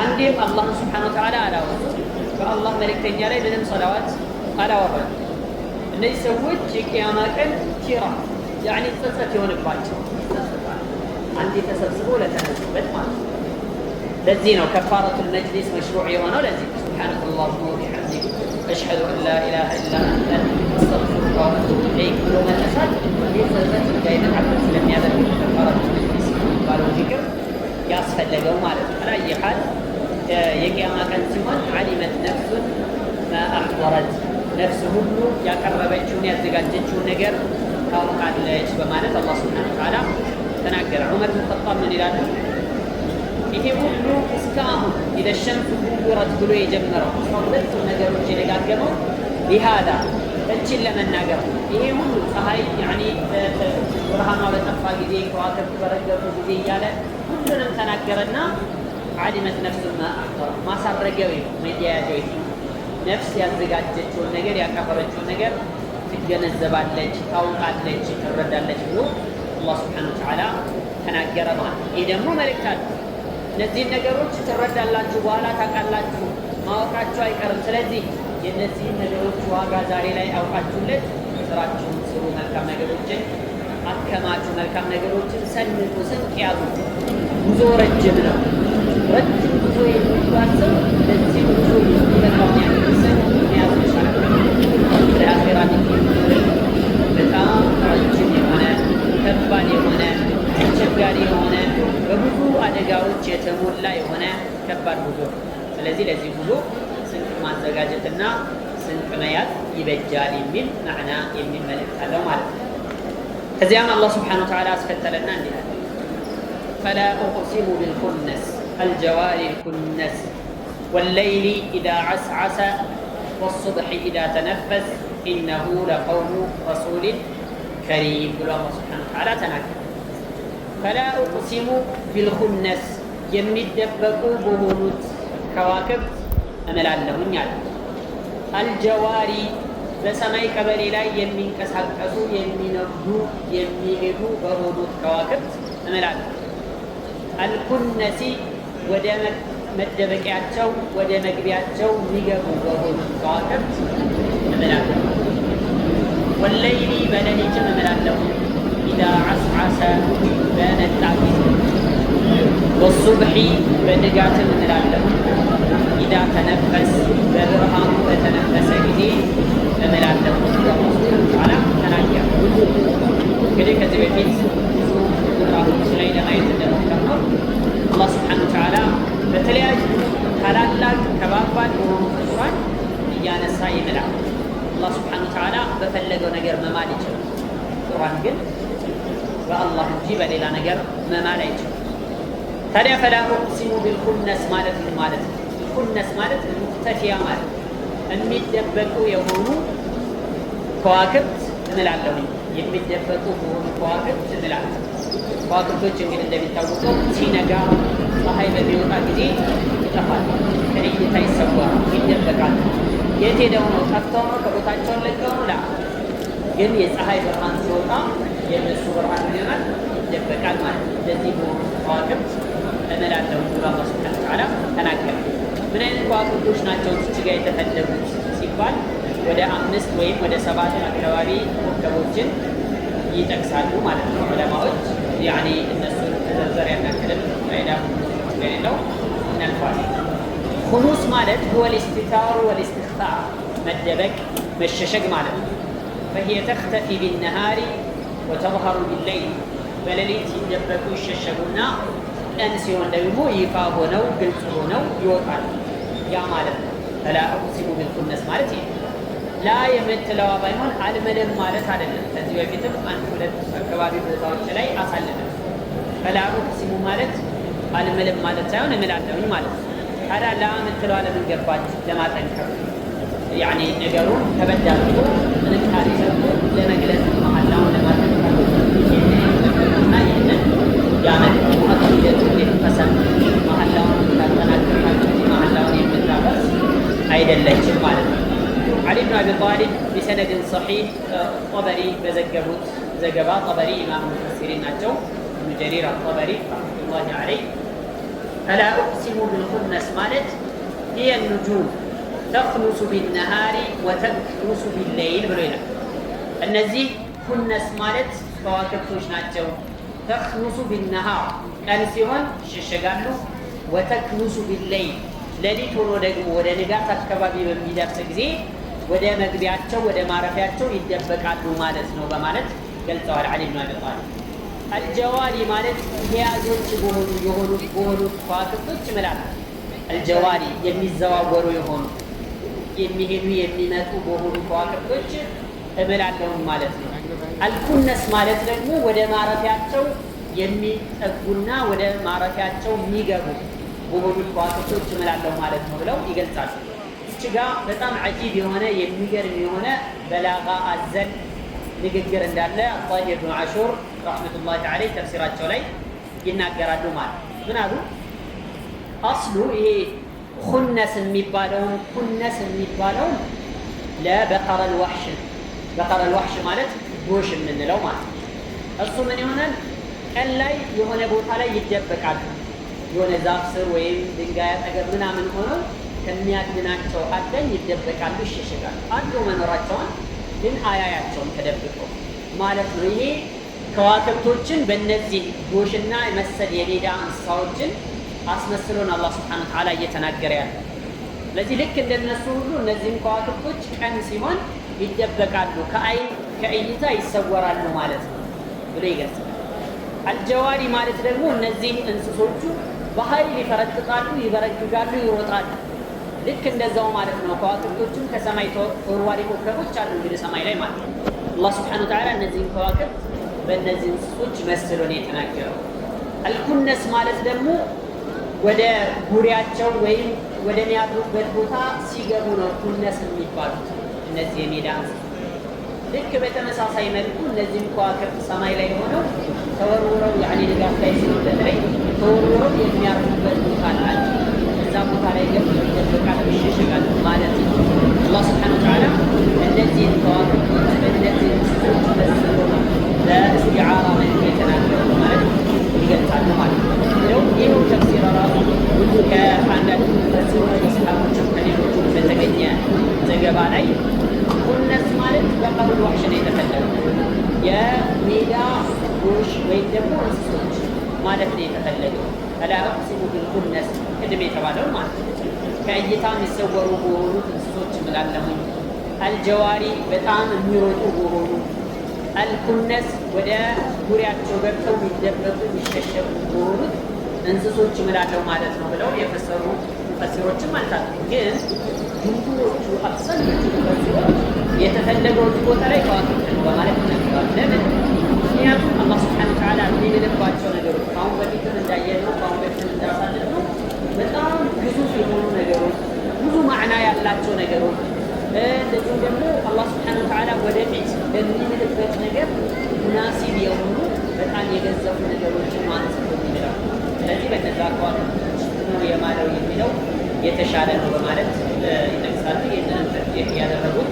አንዴም አላህን Subhanahu Wa Ta'ala አላወሱ፣ በአላህ መልእክተኛ ላይ ምንም ሰላዋት አላወረዱ። እነዚህ ሰዎች የቂያማ ቀን ኪራ ያኒ ጸጸት የሆነባቸው አንዴ ተሰብስበው ለተነሱበት ማለት ነው። ለዚህ ነው ከፋረቱል መጅሊስ መሽሩዕ የሆነው። ለዚህ ሱብሓነከ አላሁመ ወቢሐምዲክ አሽሀዱ አን ላ ኢላሀ ኢላ አንተ አስተግፊሩከ ወአቱቡ ኢለይክ ብሎ መነሳት ጸጸት እንዳይመጣ ስለሚያደርግ ከፋረቱል መጅሊስ የሚባለው ዚክር ያስፈለገው ማለት ነው። አላየ ሐል የቂያማ ቀን ሲሆን ዓሊመት ነፍሱን ማ አሕضረት ነፍስ ሁሉ ያቀረበችውን ያዘጋጀችውን ነገር ታውቃለች በማለት አላህ Subhanahu Wa Ta'ala ተናገረ። ዑመር ብን ኸጣብ ምን ይላሉ? ይሄ ሁሉ እስካሁን ኢደ ሸምሱ ኩዊረት ብሎ የጀመረው 12 ነገሮች የደጋገመው ሊሃዳ እችን ለመናገር ይሄ ሁሉ ፀሐይ ያኒ ብርሃኗ በጠፋ ጊዜ ከዋክብት በረገፉ ጊዜ እያለ ሁሉንም ተናገረና ዓሊመት ነፍሱ ማሳረጊያው መያያዣው ነፍስ ያዘጋጀችውን ነገር ያካፈረችውን ነገር ትገነዘባለች፣ ታውቃለች፣ ትረዳለች ብሎ አላህ ሱብሓነሁ ወተዓላ ተናገረ ማለት። ይህ ደግሞ መልእክት አለ። እነዚህን ነገሮች ትረዳላችሁ፣ በኋላ ታውቃላችሁ፣ ማወቃችሁ አይቀርም። ስለዚህ የእነዚህን ነገሮች ዋጋ ዛሬ ላይ አውቃችሁለት ስራችሁን ስሩ፣ መልካም ነገሮችን አከማቹ፣ መልካም ነገሮችን ሰንቁ፣ ስንቅ ያዙ። ጉዞ ረጅም ነው። ረጅም ጉዞ የሚጓዝ ሰው ለዚህ ጉዞ የሚበቃውን ያክል ስንቅ መያዝ ይቻላል። ለአኼራ በጣም ረጅም የሆነ ከባድ የሆነ አስቸጋሪ የሆነ በብዙ አደጋዎች የተሞላ የሆነ ከባድ ጉዞ። ስለዚህ ለዚህ ጉዞ ስንቅ ማዘጋጀትና ስንቅ መያዝ ይበጃል የሚል ማዕና የሚል መልእክት አለው ማለት ነው። ከዚያም አላህ ስብሓነሁ ወተዓላ አስከተለና እንዲህ አለ፣ ፈላ ኡቅሲሙ ቢልኩነስ አልጀዋሪ ልኩነስ ወለይሊ ኢዛ ዐስዐሰ ወሱብሒ ኢዛ ተነፈስ ኢነሁ ለቀውሉ ረሱሊን ከሪም ብሎ አላህ ስብሓነሁ ወተዓላ ተናገረ። ፈላ ኡቅሲሙ ቢልኩነስ የሚደበቁ በሆኑት ከዋክብት እምላለሁኝ አለ። አልጀዋሪ በሰማይ ቀበሌ ላይ የሚንቀሳቀሱ የሚነጉዱ የሚሄዱ በሆኑት ከዋክብት እምላለሁ። አልኩነሲ ወደ መደበቂያቸው ወደ መግቢያቸው የሚገቡ በሆኑት ከዋክብት እምላለሁ። ወለይሊ በሌሊትም እምላለሁ ኢዛ ዐስዐሰ በነጣ ጊዜ፣ ወሱብሒ በንጋትም እምላለሁ ኢዛ ተነፈስ በብርሃኑ በተነፈሰ ጊዜ እምላለሁ ተዓላ ተናገረ። እንግዲህ ከዚህ በፊት ብዙ ምዕራፎች ላይ ለማየት እንደሞከርነው አላህ ስብሓነሁ ወተዓላ በተለያዩ ታላላቅ ከባባድ በሆኑ ፍጡራን እያነሳ ይምላል። አላህ ስብሓነሁ ወተዓላ በፈለገው ነገር መማል ይችላል። ፍጡራን ግን በአላህ እንጂ በሌላ ነገር መማል አይችልም። ታዲያ ፈላ ኡቅሲሙ ቢልኩነስ ማለት ምን ማለት ነው? ኩነስ ማለት ሙክተፊያ ማለት የሚደበቁ የሆኑ ከዋክብት እምላለሁኝ። የሚደበቁ በሆኑ ከዋክብት እምላለሁ። ከዋክብቶች እንግዲህ እንደሚታወቀው ሲነጋ ፀሐይ በሚወጣ ጊዜ ይጠፋል፣ ከእይታ ይሰወራል፣ ይደበቃል። የት ሄደው ነው? ጠፍተው ነው? ከቦታቸውን ለቀው ነው? ላ ግን የፀሐይ ብርሃን ሲወጣ የእነሱ ብርሃን ይሆናል፣ ይደበቃል ማለት ነው። እንደዚህ በሆኑ ከዋክብት እምላለሁ ብሎ አላህ ሱብሓነሁ ወተዓላ ተናገረ። ምን አይነት ከዋክብቶች ናቸው እዚህ ጋር የተፈለጉት ሲባል ወደ 5 ወይም ወደ 7 አካባቢ ኮከቦችን ይጠቅሳሉ ማለት ነው ዑለማዎች። ያኔ እነሱን ተዘርዘር ያናክልም ፋይዳ ስለሌለው እናልፋለን። ኩኑስ ማለት هو الاستتار والاستخفاء መደበቅ መሸሸግ ማለት ነው። فهي تختفي بالنهار وتظهر بالليل በሌሊት ሲደበቁ ይሸሸጉና ቀን ሲሆን ደግሞ ይፋ ሆነው ግልጽ ሆነው ይወጣሉ። ያ ማለት ነው ፈላ ኡቅሲሙ ቢልኩነስ ማለት ይሄ ላ የምትለዋ ባይሆን አልመለም ማለት አይደለም። ከዚህ በፊትም 1-2 አካባቢ ቦታዎች ላይ አሳልፈን ፈላ ኡቅሲሙ ማለት አልመለም ማለት ሳይሆን እምላለሁኝ ማለት ነው። ታዲያ ላ የምትለዋ ለምን ገባች? ለማጠንከር ያኔ ነገሩን ከበድ አድርጎ ጥንካሬ ሰጥቶ ለመግለጽ መሐላውን ለማጠንከር እና ይህንን ያመጣው አቂደቱ ሊፈሰም መሐላውን ታጠናክራችሁ መሐላውን የምታፈርስ አይደለችም ማለት ነው። ዓሊ ብን አቢ ጣሊብ ቢሰነድን ሰሒህ ጠበሪ በዘገቡት ዘገባ ጠበሪ ኢማም ሙፈሲሪን ናቸው። ኢብኑ ጀሪር አጠበሪ ረሕመቱላሂ ዐለይህ ፈላ ኡቅሲሙ ቢልኩነስ ማለት ሂየ ኑጁም ተኽኑሱ ቢነሃሪ ወተክኑሱ ቢለይል ብሎ ይላል። እነዚህ ኩነስ ማለት ከዋክብቶች ናቸው። ተክኑሱ ቢነሃር ቀን ሲሆን ይሸሸጋሉ። ወተክኑሱ ቢለይል ሌሊት ሆኖ ደግሞ ወደ ንጋት አካባቢ በሚደርስ ጊዜ ወደ መግቢያቸው ወደ ማረፊያቸው ይደበቃሉ ማለት ነው በማለት ገልጸዋል ዓሊ ብን አቢ ጣሊብ። አልጀዋሪ ማለት ተያዞች የሆኑት ከዋክብቶች ይምላል። አልጀዋሪ የሚዘዋወሩ የሆኑ የሚሄዱ የሚመጡ በሆኑ ከዋክብቶች እምላለሁ ማለት ነው። አልኩነስ ማለት ደግሞ ወደ ማረፊያቸው የሚጠጉና ወደ ማረፊያቸው የሚገቡ በሆኑት ከዋክብቶች እምላለሁ ማለት ነው ብለው ይገልጻሉ። እች ጋ በጣም ዐጂብ የሆነ የሚገርም የሆነ በላጋ አዘል ንግግር እንዳለ አጣሂር ብኑ ዓሹር ረሕመቱላሂ ዐለይህ ተፍሲራቸው ላይ ይናገራሉ። ማለት ምን አሉ? አስሉ ይሄ ኩነስ የሚባለውን ለበቀረል ዋሕሽ በቀረል ዋሕሽ ማለት ጎሽ የምንለው ማለት ነው። እሱ ምን ይሆናል? ቀን ላይ የሆነ ቦታ ላይ ይደበቃሉ። የሆነ ዛፍ ስር ወይም ድንጋይ አጠገብ ምናምን ሆነው ከሚያድናቸው አዳኝ ይደበቃሉ፣ ይሸሸጋሉ። አንዱ መኖራቸውን ግን አያያቸውም ተደብቀው ማለት ነው። ይሄ ከዋክብቶችን በእነዚህ ጎሽና መሰል የሜዳ እንስሳዎችን አስመስሎን አላህ ሱብሓነሁ ወተዓላ እየተናገረ ያለ። ስለዚህ ልክ እንደነሱ ሁሉ እነዚህም ከዋክብቶች ቀን ሲሆን ይደበቃሉ፣ ከእይታ ይሰወራሉ ማለት ነው ብሎ ይገልጻል። አልጀዋሪ ማለት ደግሞ እነዚህ እንስሶቹ በኃይል ይፈረጥጣሉ፣ ይበረግጋሉ፣ ይሮጣሉ። ልክ እንደዛው ማለት ነው። ከዋክብቶችም ከሰማይ ተወርዋሪ ኮከቦች አሉ እንግዲህ ሰማይ ላይ ማለት ነው። አላህ ሱብሓነሁ ወተዓላ እነዚህን ከዋክብት በእነዚህ እንስሶች መስሎ ነው የተናገረው። አልኩነስ ማለት ደግሞ ወደ ጉሪያቸው ወይም ወደሚያድሩበት ቦታ ሲገቡ ነው ኩነስ የሚባሉት እነዚህ የሜዳ እንስሶች። ልክ በተመሳሳይ መልኩ እነዚህም ከዋክብት ሰማይ ላይ ሆነው ተወርውረው ንጋት ላይ ሲሉበት ላይ ተወርውረው የሚያርፉበት ቦታ አላቸው። እዛ ቦታ ላይ ገብተው ይደበቃሉ፣ ይሸሸጋሉ ማለት ነው። አላህ ሱብሓነሁ ወተዓላ እነዚህን ከዋክብቶች በእነዚህ እንስሶች መስሎ በእስቲዓራ መልክ የተናገረው ማለት ይገልጻሉ ማለት ነው። ይኸው ተፍሲር ራሱ ከአንዳንድ ተፍሲሮች ከሰሃቦችም ከሌሎቹም በተገኘ ዘገባ ላይ ኩነስ ማለት በቀረል ዋሕሽ ነው የተፈለገው። የሜዳ ጎሽ ወይም ደግሞ እንስሶች ማለት ነው የተፈለገው። አላ አቅሲሙ ቢልኩነስ ቅድም የተባለው ማለት ነው። ከእይታ የሚሰወሩ በሆኑት እንስሶች እምላለሁኝ። አልጀዋሪ በጣም የሚሮጡ በሆኑ፣ አልኩነስ ወደ ዙሪያቸው ገብተው የሚደበቁ የሚሸሸጉ በሆኑት እንስሶች እምላለሁ ማለት ነው ብለው የፈሰሩ ሙፈሲሮችም አልታሉ። ግን ጅምሁሮቹ አብዛኞቹ ሙፈሲሮች የተፈለገው ቦታ ላይ ከዋክብት ነው በማለት ይናገራሉ። ለምን? ምክንያቱም አላህ ሱብሓነሁ ወተዓላ የሚልባቸው ነገሮች ከአሁን በፊትም እንዳየነው ከአሁን በፊትም እንዳሳለፍነው በጣም ግዙፍ የሆኑ ነገሮች፣ ብዙ ማዕና ያላቸው ነገሮች፣ እንደዚሁም ደግሞ አላህ ሱብሓነሁ ወተዓላ ወደፊት በሚምልበት ነገር ሙናሲብ የሆኑ በጣም የገዘፉ ነገሮችን ማንሳት የሚለው። ስለዚህ በነዛ ከዋክብቶች ነው የማለው የሚለው የተሻለ ነው በማለት ይጠቅሳሉ። ይህንን ተርጂህ ያደረጉት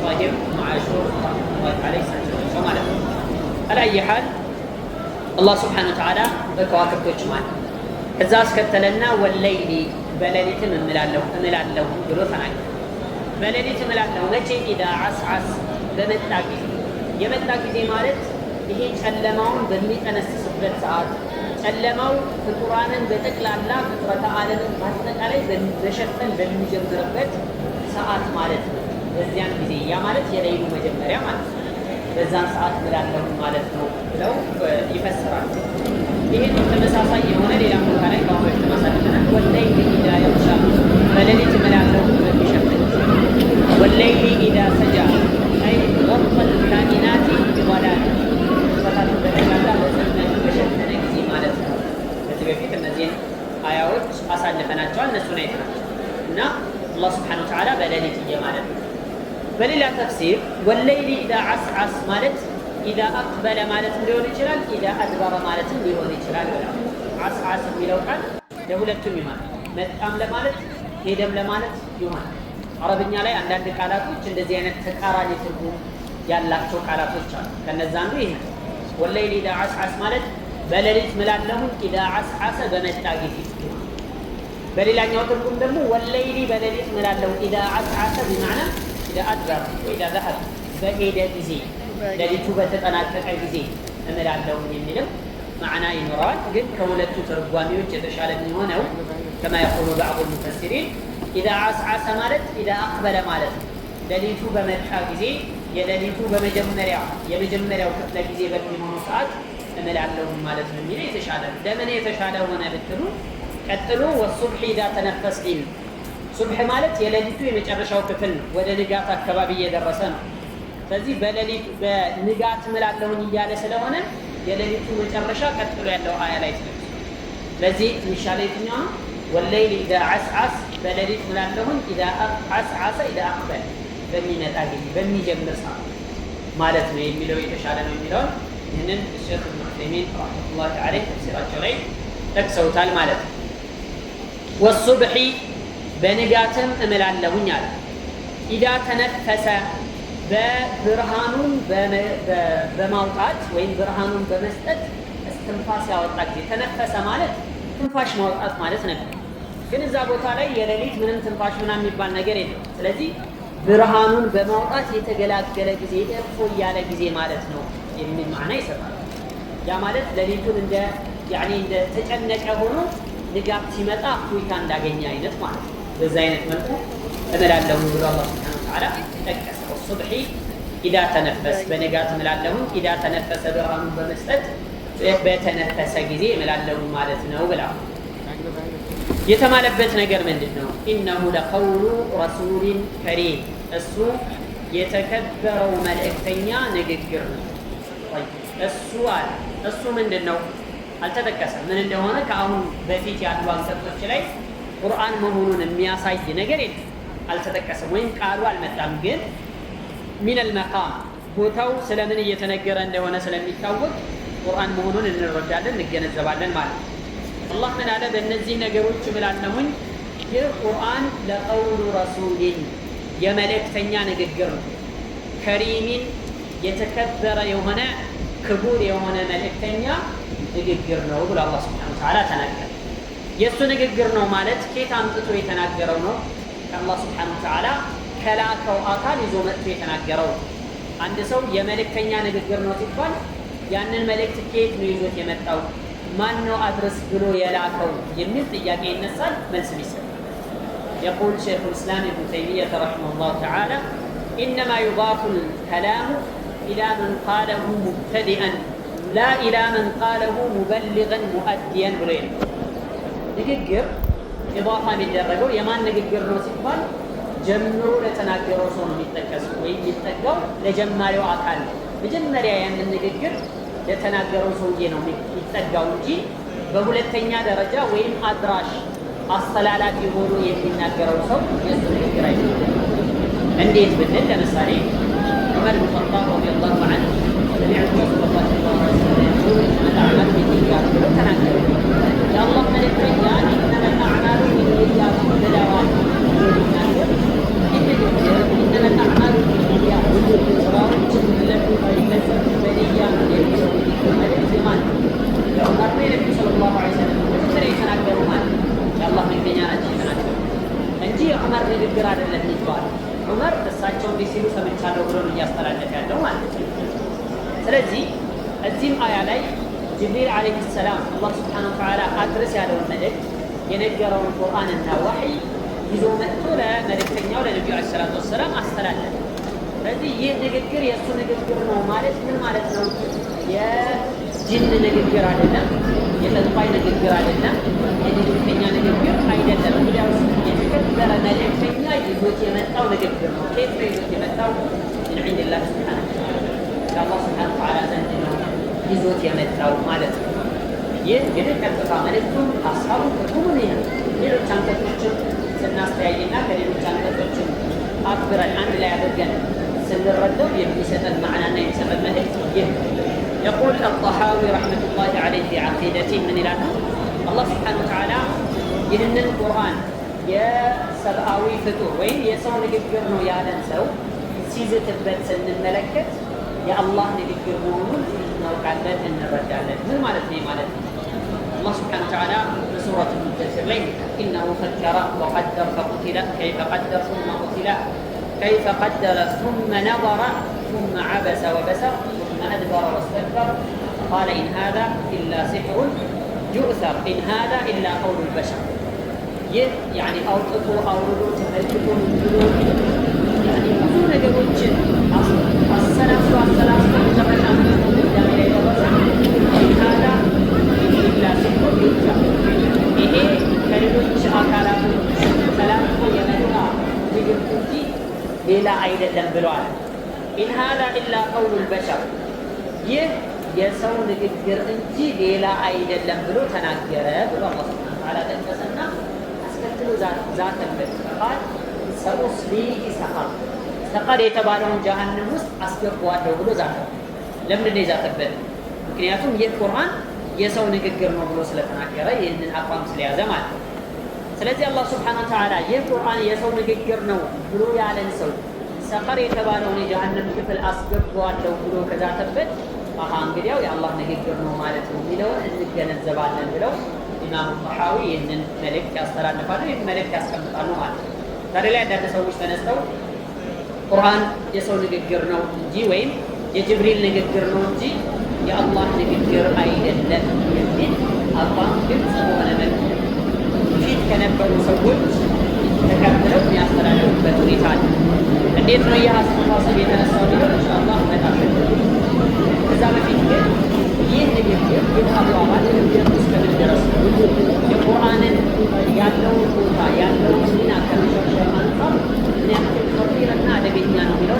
ጣሂር ብኑ ዓሹር ረሕመቱላሂ ዐለይህ ናቸው ማለት ነው። አላየ ሐል አላህ ሱብሓነሁ ወተዓላ በከዋክብቶች ማለት ከዛ አስከተለና ወለይሊ በሌሊትም እምላለሁ ብሎ ተናገረ። በሌሊት እምላለሁ መቼ? ኢዛ ዓስዓስ በመጣ ጊዜ። የመጣ ጊዜ ማለት ይሄ ጨለማውን በሚጠነስስበት ሰዓት፣ ጨለማው ፍጡራንን በጠቅላላ ፍጥረተ ዓለምን በአጠቃላይ መሸፈን በሚጀምርበት ሰዓት ማለት ነው። በዚያን ጊዜ ያ ማለት የሌሊቱ መጀመሪያ ማለት ነው። በዛን ሰዓት እምላለሁ ማለት ነው ብለው ይፈስራሉ። ይህን ተመሳሳይ የሆነ ሌላ ቦታ ላይ ከአሁን በፊት ማሳለፈናል። ወለይሊ ኢዛ የግሻ በሌሊት እምላለሁ በሚሸፍን ወለይሊ ኢዛ ሰጃ አይ ወቅፈል ካኢናቲ ቢወላድ ፍጥረታትን በጠቅላላ በጽልመት በሸፈነ ጊዜ ማለት ነው። ከዚህ በፊት እነዚህን አያዎች አሳልፈናቸዋል። እነሱን አይተናቸው እና አላህ ሱብሓነሁ ወተዓላ በሌሊት ማለት ነው። በሌላ ተፍሲር ወለይሊ ኢዛ ዓስዓስ ማለት ኢዛ አቅበለ ማለትም ሊሆን ይችላል፣ ኢዛ አድበረ ማለትም ሊሆን ይችላል። ዓስዓስ የሚለው ቃል ለሁለቱም ይሆናል። መጣም ለማለት ሄደም ለማለት ይሆናል። አረብኛ ላይ አንዳንድ ቃላቶች እንደዚህ አይነት ተቃራኒ ትርጉም ያላቸው ቃላቶች አሉ። ከነዛ አንዱ ይሄ ወለይሊ ኢዛ ዓስዓስ ማለት በሌሊት እምላለሁ ኢዛ ዓስዓሰ በመጣ ጊዜ። በሌላኛው ትርጉም ደግሞ ወለይሊ በሌሊት እምላለሁ ኢዛ ዓስዓሰ ቢማዕና ኢዛ አድበረ ወኢዛ ዘሀበ በሄደ ጊዜ ሌሊቱ በተጠናቀቀ ጊዜ እምላለሁ የሚልም ማዕና ይኖረዋል። ግን ከሁለቱ ትርጓሜዎች የተሻለ የሚሆነው ከማ የቁሉ ባዕዱ ሙፈሲሪን ኢዛ ዓስዓሰ ማለት ኢዛ አቅበለ ማለት ነው። ሌሊቱ በመጣ ጊዜ የሌሊቱ የመጀመሪያው ክፍለ ጊዜ በሚሆኑ ሰዓት እምላለሁ ማለት ነው የሚለው የተሻለ ነው። ለምን የተሻለ ሆነ ብትሉ ቀጥሎ ወሱብሒ ኢዛ ተነፈስ ሊል ሱብሕ ማለት የሌሊቱ የመጨረሻው ክፍል ነው። ወደ ንጋት አካባቢ እየደረሰ ነው። ስለዚህ በሌሊት በንጋት እምላለሁኝ እያለ ስለሆነ የሌሊቱ መጨረሻ ቀጥሎ ያለው አያ ላይ ተነሱ። ስለዚህ የሚሻለው የትኛው ነው? ወለይል ኢዛ ዐስዐስ በሌሊት እምላለሁኝ ኢዛ ዐስዐሰ ኢዛ አቅበለ በሚመጣ ጊዜ በሚጀምር ሰዓት ማለት ነው የሚለው የተሻለ ነው የሚለውን ይህንን ሼኽ ኢብኑ ዑሰይሚን ረሕመቱላሂ ዐለይህ ተፍሲራቸው ላይ ጠቅሰውታል ማለት ነው። ወሱብሒ በንጋትም እምላለሁኝ አለ። ኢዛ ተነፈሰ በብርሃኑን በማውጣት ወይም ብርሃኑን በመስጠት እስትንፋስ ያወጣ ጊዜ። ተነፈሰ ማለት ትንፋሽ ማውጣት ማለት ነበር። ግን እዛ ቦታ ላይ የሌሊት ምንም ትንፋሽ ምናምን የሚባል ነገር የለም። ስለዚህ ብርሃኑን በማውጣት የተገላገለ ጊዜ እፎ ያለ ጊዜ ማለት ነው የሚል ማዕና ይሰጣል። ያ ማለት ሌሊቱን እንደ ተጨነቀ ሆኖ ንጋት ሲመጣ እፎይታ እንዳገኘ አይነት ማለት ነው። በዛ አይነት መልኩ እምላለሁ ብሎ አላህ ሱብሓነሁ ወተዓላ ጠቀሰ። ወሱብሒ ኢዛ ተነፈስ በንጋት እምላለሁ ኢዛ ተነፈሰ ብርሃኑን በመስጠት በተነፈሰ ጊዜ እምላለሁ ማለት ነው ብላ የተማለበት ነገር ምንድን ነው? ኢነሁ ለቀውሉ ረሱሊን ከሪም እሱ የተከበረው መልእክተኛ ንግግር ነው። እሱ አለ እሱ ምንድን ነው አልተጠቀሰም። ምን እንደሆነ ከአሁን በፊት ያሉ አንቀጾች ላይ ቁርአን መሆኑን የሚያሳይ ነገር የለም፣ አልተጠቀሰም ወይም ቃሉ አልመጣም። ግን ሚነል መቃም ቦታው ስለምን እየተነገረ እንደሆነ ስለሚታወቅ ቁርአን መሆኑን እንረዳለን፣ እንገነዘባለን ማለት ነው። አላህ ምን አለ? በእነዚህ ነገሮች እምላለሁኝ ይህ ቁርአን ለቀውሉ ረሱሊን የመልእክተኛ ንግግር ነው። ከሪሚን የተከበረ የሆነ ክቡር የሆነ መልእክተኛ ንግግር ነው ብሎ አላህ ሱብሓነሁ ወተዓላ ተናገረ። የእሱ ንግግር ነው ማለት ከየት አምጥቶ የተናገረው ነው? ከአላህ ሱብሓነሁ ወተዓላ ከላከው አካል ይዞ መጥቶ የተናገረው። አንድ ሰው የመልእክተኛ ንግግር ነው ሲባል ያንን መልእክት ከየት ነው ይዞት የመጣው? ማን ነው አድረስ ብሎ የላከው የሚል ጥያቄ ይነሳል። መልስ ይሰጣል። يقول شيخ الإسلام ابن تيمية رحمه الله تعالى إنما يضاف الكلام إلى من قاله مبتدئا لا إلى من قاله مبلغا مؤديا ብሎ ንግግር ኢዳፋ የሚደረገው የማን ንግግር ነው ሲባል ጀምሮ ለተናገረው ሰው ነው የሚጠቀሰው ወይም የሚጠጋው ለጀማሪው አካል ነው። መጀመሪያ ያንን ንግግር ለተናገረው ሰውዬ ነው የሚጠጋው እንጂ በሁለተኛ ደረጃ ወይም አድራሽ አስተላላፊ ሆኖ የሚናገረው ሰው የሱ ንግግር አይደለም። እንዴት ብንል ለምሳሌ ዑመር ብን ኸጣብ ረዲየላሁ ዐንሁ ሰሚዐቱ ረሱለላህ ሰለላሁ ዐለይሂ ወሰለም የቁል አልአዕማሉ ቢንኒያት ብሎ ተናገሩ። የአላህ መልእክተኛ ኢነመል አዕማሉ ቢንኒያት ብለዋል ብሎ ሲናገር ኢነመል አዕማሉ ቢንኒያት ስራዎች የሚፈጸሙት በንያ ነው የሚለው መልእክት ማን ነው? የዑመር ነው የነቢዩ ሰለላሁ ዐለይሂ ወሰለም መጀመሪያ የተናገሩ ማለት ነው። የአላህ መልእክተኛ ናቸው የተናገሩ እንጂ የዑመር ንግግር አይደለም የሚባል። ዑመር እሳቸው እንዲህ ሲሉ ሰምቻለሁ ብሎ ነው እያስተላለፈ ያለው ማለት ነው። ስለዚህ እዚህም አያ ላይ ጅብሪል ዓለይሂ ሰላም አላህ ሱብሓነሁ ወተዓላ አድርስ ያለውን መልእክት የነገረውን ቁርአንና ወሕይ ይዞ መጥቶ ለመልእክተኛው ለነቢዩ ዓለይሂ ሰላቱ ወሰላም አስተላለፈ። ስለዚህ ይህ ንግግር የእሱ ንግግር ነው ማለት ምን ማለት ነው? የጅን ንግግር አይደለም፣ የተጥፋይ ንግግር አይደለም፣ የመልእክተኛ ንግግር አይደለም። እንግዲያውስ የተከበረ መልእክተኛ ይዞት የመጣው ንግግር ነው። ከየት ነው ይዞት የመጣው? ምን ዒንዲላህ ሱብሓነሁ ወተዓላ ከአላህ ሱብሓነሁ ወተዓላ ዘንድ ነው ይዞት የመጣው ማለት ነው። ይህ እንግዲህ ቀጥታ መልእክቱን ሀሳቡ ትርጉሙን ይህ ነው። ሌሎች አንቀጾችን ስናስተያይና ከሌሎች አንቀጾችን አክብረን አንድ ላይ አድርገን ስንረዳው የሚሰጠን ማዕናና የሚሰጠን መልእክት ይህ يقول الطحاوي رحمة الله عليه في عقيدته من إلى الله سبحانه وتعالى ይህንን ቁርአን የሰብአዊ ፍጡር ወይም የሰው ንግግር ነው ያለን ሰው ሲዝትበት ስንመለከት የአላህ ንግግር መሆኑን እናውቃለን፣ እንረዳለን። ምን ማለት ነው? ማለት ነው አላህ ስብሓነሁ ወተዓላ በሱረት ሙደሲር ላይ ኢነሁ ፈከረ ወቀደር ፈቁቲለ ከይፈ ቀደር ሱመ ቁቲለ ከይፈ ቀደረ ሱመ ነظረ ሱመ ዐበሰ ወበሰር ሱመ አድበረ ወስተክበር ቃለ ኢን ሃዛ ኢላ ሲሕሩን ዩእሰር ኢን ሃዛ ኢላ ቀውሉ ልበሸር። ይህ ያኒ አውጥቶ አውርዶ ተመልክቶ ብሎ ብዙ ነገሮችን አሰላስሎ መጨረሻ ድምዳሜ ላይ ደረሰ። ኢንሃዳ ኢላ ሲሕሩን ዩእሰር፣ ይሄ ከሌሎች አካላቶች ተላልፎ የመጣ ንግግር እንጂ ሌላ አይደለም ብለዋል። ኢንሃዳ ቀውሉ ልበሸር ይህ የሰው ንግግር እንጂ ሌላ አይደለም ብሎ ተናገረ ብሎ አላህ ሱብሓነሁ ወተዓላ ጠቀሰና አስከትሎ ዛተበት ቃል ሰኡስሊሂ ሰቀር ሰቀር የተባለውን ጀሃነም ውስጥ አስገባዋለሁ ብሎ ዛተ። ለምንድን ነው የዛተበት? ምክንያቱም ይህ ቁርአን የሰው ንግግር ነው ብሎ ስለተናገረ ይህንን አቋም ስለያዘ ማለት ነው። ስለዚህ አላህ ሱብሓነሁ ወተዓላ ይህ ቁርአን የሰው ንግግር ነው ብሎ ያለን ሰው ሰቀር የተባለውን የጀሃነም ክፍል አስገባዋለሁ ብሎ ከዛተበት እንግዲያው የአላህ ንግግር ነው ማለት ነው የሚለውን እንገነዘባለን ብለው ኢማሙ ጠሐዊ ይህንን መልእክት ያስተላልፋሉ፣ ይህን መልእክት ያስቀምጣሉ ማለት ነው። ዛሬ ላይ አንዳንድ ሰዎች ተነስተው ቁርአን የሰው ንግግር ነው እንጂ ወይም የጅብሪል ንግግር ነው እንጂ የአላህ ንግግር አይደለም የሚል አቋም ግልጽ በሆነ መልኩ ፊት ከነበሩ ሰዎች ተቀብለው የሚያስተላልፉበት ሁኔታ አለ። እንዴት ነው ይህ አስተሳሰብ የተነሳው ቢሆን ኢንሻአላህ መጣለን። ከዛ በፊት ግን ይህ ንግግር የአባባል ንግግር እስከምን ድረስ የቁርአንን ያለውን ቦታ ያለውን ሚና ከመሸርሸር አንጻር ምን ያክል ከቢርና አደገኛ ነው የሚለው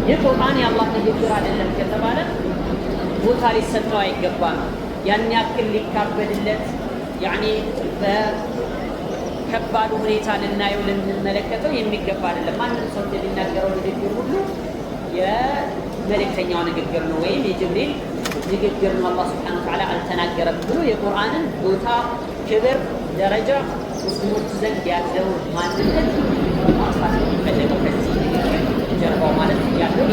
ይህ ቁርአን የአላህ ንግግር አይደለም ከተባለ ቦታ ሊሰጠው አይገባም። ያን ያክል ሊካበድለት በከባዱ ሁኔታ ልናየው ልንመለከተው የሚገባ አይደለም። ማንም ሰው እንደሚናገረው ንግግር ሁሉ የመልእክተኛው ንግግር ነው ወይም የጅብሪል ንግግር ነው አላህ ሱብሓነሁ ወተዓላ አልተናገረም ብሎ የቁርአንን ቦታ፣ ክብር፣ ደረጃ ሙስሊሞች ዘንድ ያለውን ማንነት ማጥፋት የሚፈለገው ከዚህ ንግግር ጀርባው ማለት ያለው።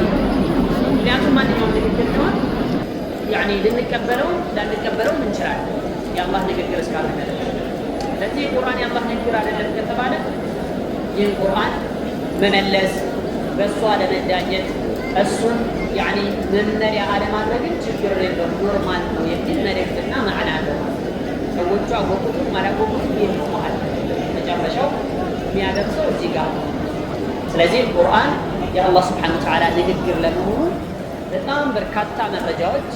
ምክንያቱም ማንኛውም ንግግር ከሆነ ልንቀበለውም ላንቀበለውም እንችላለን የአላህ ንግግር እስካልሆነ ድረስ። ስለዚህ ቁርአን የአላህ ንግግር አይደለም ከተባለ ይህን ቁርአን መመለስ፣ በእሱ አለመዳኘት፣ እሱን መመሪያ አለማድረግን ችግር የለውም ኖርማል ነው የሚል መልእክትና ማዕና አለው። ሰዎቹ አወቁትም አላወቁትም ይህ ነው ማለት መጨረሻው የሚያደርሰው እዚህ ጋር ነው። ስለዚህ ቁርአን የአላህ ሱብሓነሁ ወተዓላ ንግግር ለመሆኑ በጣም በርካታ መረጃዎች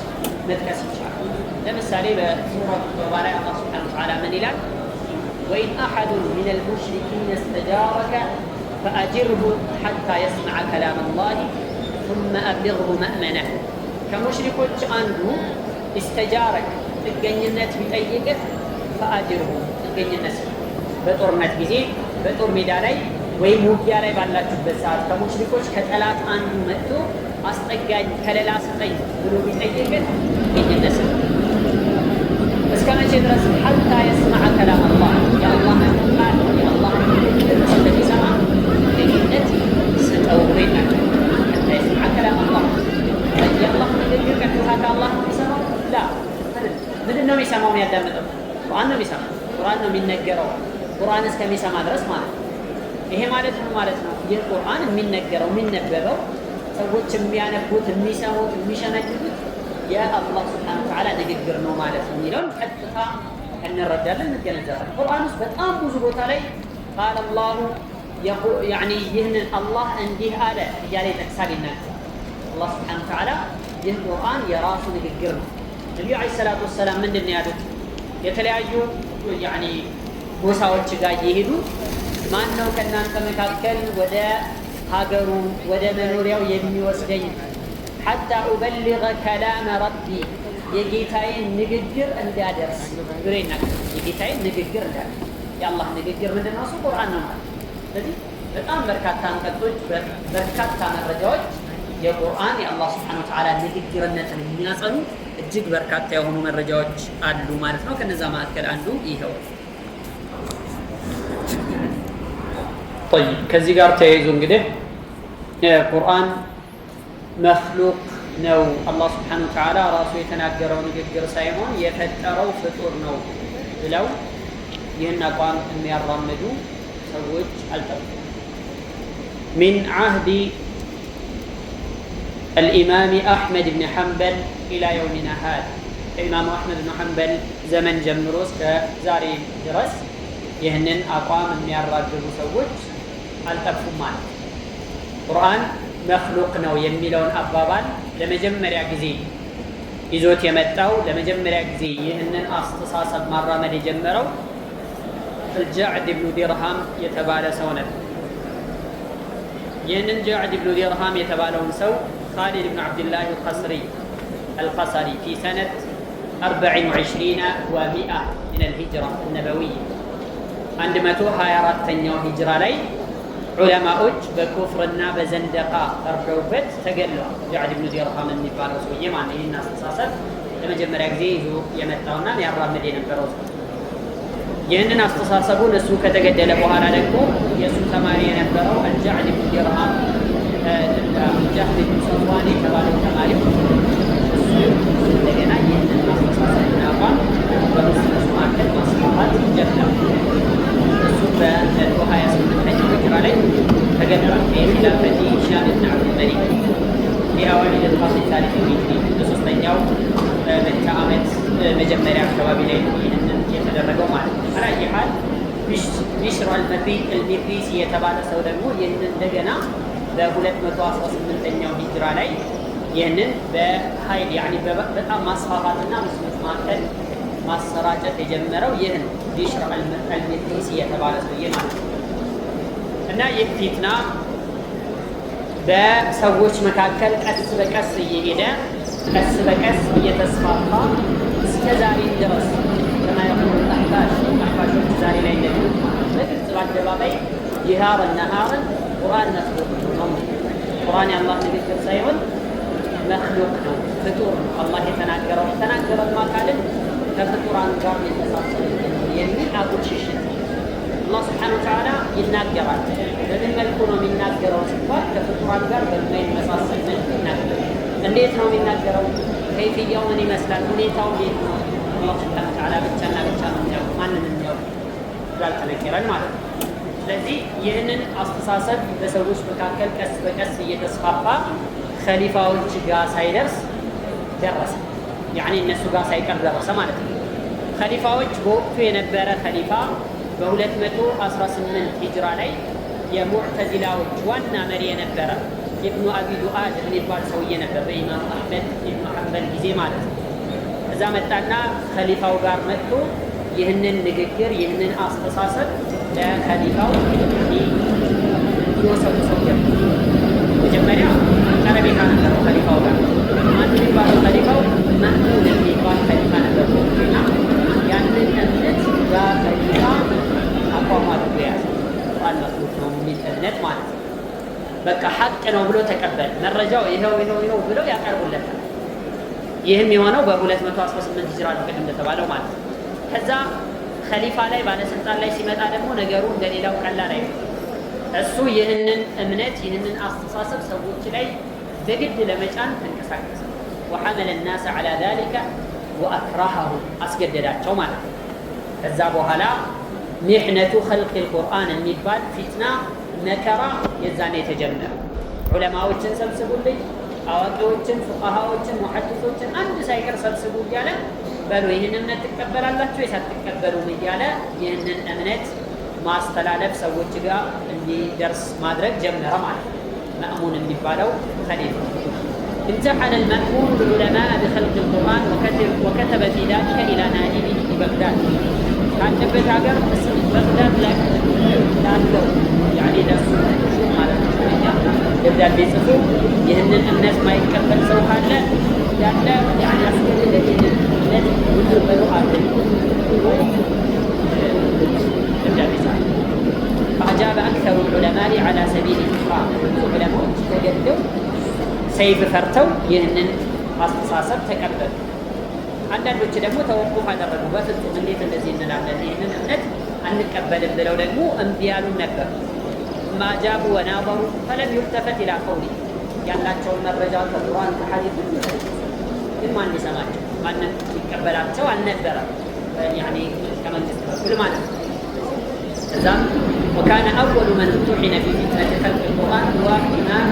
መጥቀስ ይቻላል። ለምሳሌ በሱረቱ ተውባ ላይ አላህ ሱብሓነሁ ወተዓላ ምን ይላል? ወኢን አሐዱን ሚነል ሙሽሪኪነ እስተጃረከ ፈአጅርሁ ሐታ የስመዐ ከላመ አላህ ሱመ አብሊግሁ መእመነህ። ከሙሽሪኮች አንዱ ኢስተጃረክ ጥገኝነት ቢጠይቅህ ፈአጅርሁ ጥገኝነት በጦርነት ጊዜ በጦር ሜዳ ላይ ወይም ውጊያ ላይ ባላችሁበት ሰዓት ከሙሽሪኮች ከጠላት አንዱ መጥቶ አስጠጋኝ ከለላ ስጠኝ ብሎ ቢጠይቅህ ጥገኝነት እስከ መቼ ድረስ? ሐታ የስመዐ ከላም አላህ የአላህን ቃል የአላህን ንግግር እስከሚሰማ ጥገኝነት ስጠው ብሎ ይናገራል። ሐታ የስመዐ ከላም አላህ የአላህ ንግግር ቀጥታ ከአላህ የሚሰማው ላ ምንድን ነው የሚሰማው? የሚያዳምጠው ቁርአን ነው የሚሰማው። ቁርአን ነው የሚነገረው ቁርአን እስከሚሰማ ድረስ ማለት ነው። ይሄ ማለት ነው ማለት ነው ይህ ቁርአን የሚነገረው የሚነበበው ሰዎች የሚያነቡት የሚሰሙት የሚሸመድዱት የአላህ ሱብሓነሁ ወተዓላ ንግግር ነው ማለት ነው የሚለውን ቀጥታ እንረዳለን፣ እንገነዘባለን። ቁርአን ውስጥ በጣም ብዙ ቦታ ላይ ቃለ አላሁ ይህንን አላህ እንዲህ አለ እያለ ይጠቅሳል፣ ይናገራል። አላህ ሱብሓነሁ ወተዓላ ይህ ቁርአን የራሱ ንግግር ነው። ነቢዩ ዓለይሂ ሰላቱ ወሰላም ምንድን ነው ያሉት? የተለያዩ ጎሳዎች ጋር እየሄዱ ማን ነው ከእናንተ መካከል ወደ ሀገሩ ወደ መኖሪያው የሚወስደኝ ሐታ ኡበሊገ ከላመ ረቢ የጌታዬን ንግግር እንዲያደርስ ብሎ ይናገራል። የጌታዬን ንግግር እንዲያደርስ የአላህ ንግግር ምንድን ነው? እሱ ቁርአን ነው ማለት። ስለዚህ በጣም በርካታ አንቀጾች፣ በርካታ መረጃዎች የቁርአን የአላህ ሱብሓነሁ ወተዓላ ንግግርነትን የሚያጸኑ እጅግ በርካታ የሆኑ መረጃዎች አሉ ማለት ነው። ከነዛ መካከል አንዱ ይኸው። ከዚህ ጋር ተያይዞ እንግዲህ ቁርአን መክሉቅ ነው፣ አላህ ሱብሓነሁ ወተዓላ ራሱ የተናገረው ንግግር ሳይሆን የፈጠረው ፍጡር ነው ብለው ይህን አቋም የሚያራምዱ ሰዎች አልጠፉም። ሚን ዓህዲ الإمام أحمد بن حنبل إلى يومنا هذا الإمام أحمد بن حنبل زمن جمروس كزاري درس يهنن أقوام የሚያራግቡ ሰዎች አልጠፉም ማለት ቁርአን መክሉቅ ነው የሚለውን አባባል ለመጀመሪያ ጊዜ ይዞት የመጣው ለመጀመሪያ ጊዜ ይህንን አስተሳሰብ ማራመድ የጀመረው الجعد بن درهم የተባለ ሰው ነበር። ይህንን ጀዕድ ብኑ ዲርሃም የተባለውን ሰው خالد بن عبد الله القصري في سنة 24 و100 من الهجرة النبوية. عندما توها يراتنيو هجرة لي علماء بكفرنا بزندقة أربعوبت تقلوا جعد بن درهم النبال رسولي معنى الناس أساسا لما جمع رأيزيه يمتعونا يرى مدينة برسول ይህንን አስተሳሰቡን እሱ ከተገደለ በኋላ ደግሞ የእሱ ተማሪ የነበረው الجعد بن درهم الجعد بن صفوان የተባለው ተማሪ እሱ እንደገና ይህንን አስተሳሰብና አቋም በሙስሊሞች መካከል ማስፋፋት ጀመረ። እሱ በ28 ሂጅራ ላይ ተገድሏል። በኺላፈቲ ሂሻም ብን አብዱልመሊክ የአዋሊድ القرن الثالث الهجري በሶስተኛው ምዕተ ዓመት መጀመሪያ አካባቢ ላይ ይህንን የተደረገው ማለት ነው። አላየ ሐል ቢሽር አልሚክሪሲ የተባለ ሰው ደግሞ ይህንን እንደገና በ218ኛው ሂጅራ ላይ ይህንን በኃይል ያኒ በጣም ማስፋፋትና ሙስሊሞች መካከል ማሰራጨት የጀመረው ይህን ቢሽር አልሚክሪሲ የተባለ ሰውዬ ማለት ነው። እና ይህ ፊትና በሰዎች መካከል ቀስ በቀስ እየሄደ ቀስ በቀስ እየተስፋፋ እስከ ዛሬ ድረስ ከማይሆኑ አህባሾች ዛሬ ላይ እንደሚሉት በግልጽ በአደባባይ ጅሃረን ነሃረን ቁርአን መክሉቅ ነው። ቁርአን የአላህ ንግግር ሳይሆን መክሉቅ ነው፣ ፍጡር ነው። አላህ የተናገረማ ካልን ከፍጡራን ጋር የተሳሰረ የሚል አጉል ሽሽት አላህ ስብሓነሁ ወተዓላ ይናገራል። በምን መልኩ ነው የሚናገረው ሲባል ከፍጡራን ጋር በማይመሳሰል መልኩ ይናገራል። እንዴት ነው የሚናገረው? ከይፍያው ምን ይመስላል? ሁኔታው እንዴት ነው? አላህ ስብሓነሁ ወተዓላ ብቻና ብቻ ነው የሚያውቅ፣ ማንንም የሚያውቅ ስላልተነገረን ማለት ነው። ስለዚህ ይህንን አስተሳሰብ በሰዎች መካከል ቀስ በቀስ እየተስፋፋ ኸሊፋዎች ጋር ሳይደርስ ደረሰ። ያኔ እነሱ ጋር ሳይቀር ደረሰ ማለት ነው። ኸሊፋዎች በወቅቱ የነበረ ኸሊፋ በ218 ሂጅራ ላይ የሙዕተዚላዎች ዋና መሪ የነበረ ኢብኑ አቢ ዱአድ የሚባል ሰውዬ ነበር፣ በኢማም አሕመድ ኢብኑ ሐንበል ጊዜ ማለት ነው። እዛ መጣና ኸሊፋው ጋር መጥቶ ይህንን ንግግር ይህንን አስተሳሰብ ለኸሊፋው ይወሰዱ ሰው ጀመር። መጀመሪያ ቀረቤታ ነበረው ኸሊፋው ጋር። ማን የሚባለው ኸሊፋው? መእሙን የሚባል ኸሊፋ ነበር እና ያንን እምነት በኸሊፋ አቋም አድርጎ ያዘ። ቁርአን መክሉቅ ነው የሚል እምነት ማለት ነው። በቃ ሐቅ ነው ብሎ ተቀበለ። መረጃው ይኸው ብለው ያቀርቡለታል። ይህም የሆነው በ218 ሂጅራ ነው እንደተባለው ማለት ነው። ከዛ ኸሊፋ ላይ ባለስልጣን ላይ ሲመጣ ደግሞ ነገሩ እንደሌላው ቀላል አይደለም። እሱ ይህንን እምነት ይህንን አስተሳሰብ ሰዎች ላይ በግድ ለመጫን ተንቀሳቀሰ። ወሐመለ الناس على ذلك وأكرههم አስገደዳቸው ማለት ነው። ከዛ በኋላ ሚሕነቱ ኸልቅ القرآن የሚባል ፊትና መከራ የዛኔ የተጀመረ። ዑለማዎችን ሰብስቡልኝ፣ አዋቂዎችን፣ ፉቃሃዎችን፣ ሙሐዲሶችን አንድ ሳይቀር ሰብስቡ እያለ በሉ ይህን እምነት ትቀበላላችሁ ወይስ አትቀበሉም እያለ ይህንን እምነት ማስተላለፍ ሰዎች ጋር እንዲደርስ ማድረግ ጀመረ ማለት ነው። መእሙን የሚባለው ኸሊፋ امتحن المأمون العلماء بخلق القرآن وكتب في ذلك إلى نائبه في بغداد. ካለበት ሀገር በግዳድ ላይ ላለው ያኔ ለሱ ማለት ነው ደብዳቤ ጽፎ ይህንን እምነት ማይቀበል ሰው ካለ ያለ ያኔ አስገድደኝ እምነት ሁሉ በሩ አለ ደብዳቤ ጻፈ። فأجاب أكثر العلماء على سبيل الإكراه. علماء ተገደው ሰይፍ ፈርተው ይህንን አስተሳሰብ ተቀበሉ። አንዳንዶች ደግሞ ተወቁፍ አደረጉ። በፍጹም እንዴት እንደዚህ እንላለን ይህንን እምነት አንቀበልም ብለው ደግሞ እምቢ ያሉ ነበር። ማጃቡ ወናበሩ ፈለም ዩልተፈት ኢላ ቀውሊ ያላቸውን መረጃ ከቁርአን ከሐዲስ ግን ማን ሊሰማቸው ማንም ሊቀበላቸው አልነበረም። ያኔ ከመንግስት በኩል ማለት ነው። እዛም وكان أول من امتحن في فتنة خلق القرآن هو إمام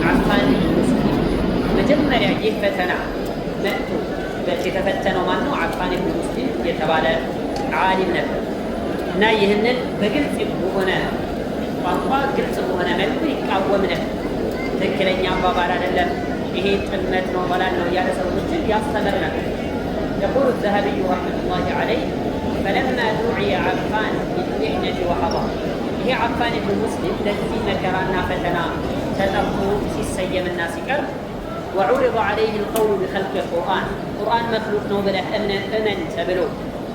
عفان المسلم. መጀመሪያ ይህ ፈተና መጥቶ የተፈተነው ማን ነው? አፋን ኢብኑ ሙስሊም የተባለ ዓሊም ነበር እና ይህንን በግልጽ በሆነ ቋንቋ ግልጽ በሆነ መልኩ ይቃወም ነበር። ትክክለኛ አባባል አይደለም፣ ይሄ ጥመት ነው ባላል ነው እያለ ሰዎችን ያስተምር ነበር። يقول الذهبي رحمة الله عليه فلما دعي عفان بالمحنة وحضر ይሄ አፋን ኢብኑ ሙስሊም ለዚህ መከራና ፈተና ተጠርቶ ሲሰየምና ሲቀርብ وعرض عليه القول بخلق القرآن قرآن مخلوق ነው ብለህ እመን ተብሎ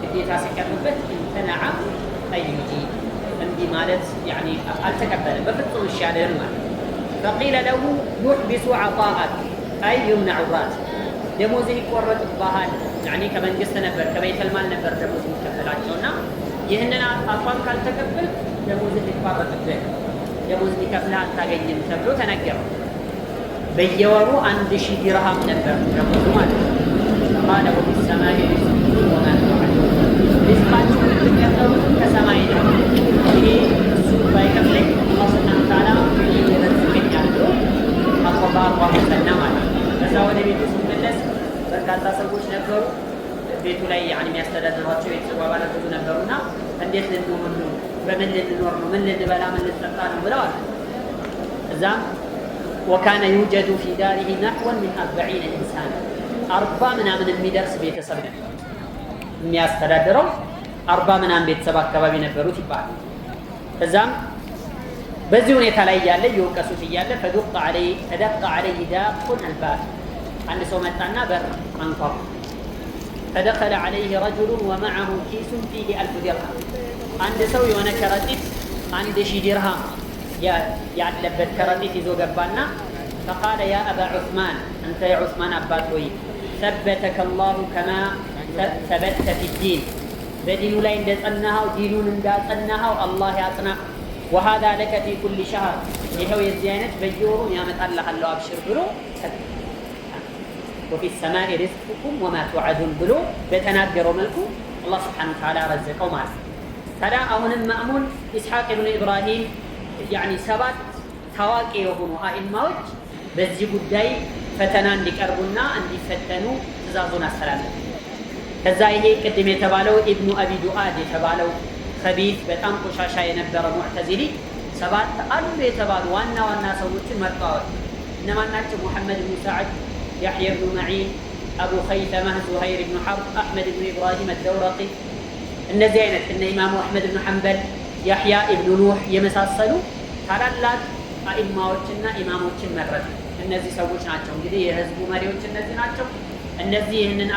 ግዴታ ሲቀርብበት امتنع أي يجيب እንዲ ማለት يعني አልተቀበለም በፍጹም እሺ አለን ማለት فقيل له يحبس عطاءك أي يمنع الراتب ደሞዝ ይቆረጥብሃል يعني ከመንግስት ነበር ከቤተል ማል ነበር ደሞዝ የሚከፈላቸውና ይህንን አቋም ካልተቀበል ደሞዝ ሊቋረጥብህ ደሞዝ ሊከፍልህ አታገኝም ተብሎ ተነገረው በየወሩ 1000 ዲርሃም ነበር ደሞዝ ማለት ነው قال وفي السماء رزقكم وما توعدون ሪዝቃችሁ የምትቀበሉት ከሰማይ ነው ይሄ እሱ ባይከፍለኝ አላህ ሱብሓነሁ ወተዓላ ይረዝቀኛል ብሎ አቋም ሰና ማለት ነው ከዛ ወደ ቤቱ ሲመለስ በርካታ ሰዎች ነበሩ ቤቱ ላይ يعني የሚያስተዳድሯቸው ቤተሰብ አባላት ብዙ ነበሩና እንዴት ልንኖር ነው በምን ልንኖር ነው ምን ልንበላ ምን ልንጠጣ ነው ብለዋል እዛም وكان يوجد في داره نحو من 40 إنسانا 40 ምናምን የሚደርስ ቤተሰብ ነበር የሚያስተዳድረው 40 ምናምን ቤተሰብ አካባቢ ነበሩት ይባላል እዛም በዚህ ሁኔታ ላይ ያለ ይወቀሱት ይያለ فدق عليه داق الباب አንድ ሰው መጣና በር አንኳኩ فدخل عليه رجل ومعه كيس فيه 1000 درهم አንድ ሰው የሆነ ከረጢት 1000 درهم ያለበት ከረጢት ይዞ ገባና فقال يا أبا عثمان أنت يا عثمان أباتوي ثبتك الله كما ثبت في الدين بدين لا يندسنها ودينون اندسنها الله يعطنا وهذا لك في كل شهر يهو يزيانت بيورو يامت الله الله أبشر بلو وفي السماء رزقكم وما توعدون بلو بتناجروا ملكو الله سبحانه وتعالى رزقه ماس ترى أهون المأمون إسحاق بن إبراهيم يعني سبات تواقي يهونوا أئمة በዚህ ጉዳይ ፈተና እንዲቀርቡና እንዲፈተኑ ትእዛዙን አስተላለፈ ከዛ ይሄ ቅድም የተባለው ኢብኑ አቢ ዱአድ የተባለው ከቢት በጣም ቆሻሻ የነበረ ሙዕተዚሊ ሰባት አሉ የተባሉ ዋና ዋና ሰዎችን መርጠዋል እነማን ናቸው ሙሐመድ ኢብኑ ሰዓድ ያህያ ኢብኑ መዒን አቡ ኸይተማ ዙሀይር ኢብኑ ሐርብ አሕመድ ኢብኑ ኢብራሂም አልደውረቂ እነዚህ አይነት እነ ኢማሙ አሕመድ ኢብኑ ሐንበል ያህያ ኢብኑ ኑህ የመሳሰሉ ታላላቅ አኢማዎችና ኢማሞችን መረጠ እነዚህ ሰዎች ናቸው እንግዲህ የህዝቡ መሪዎች እነዚህ ናቸው እነዚህ ይህንን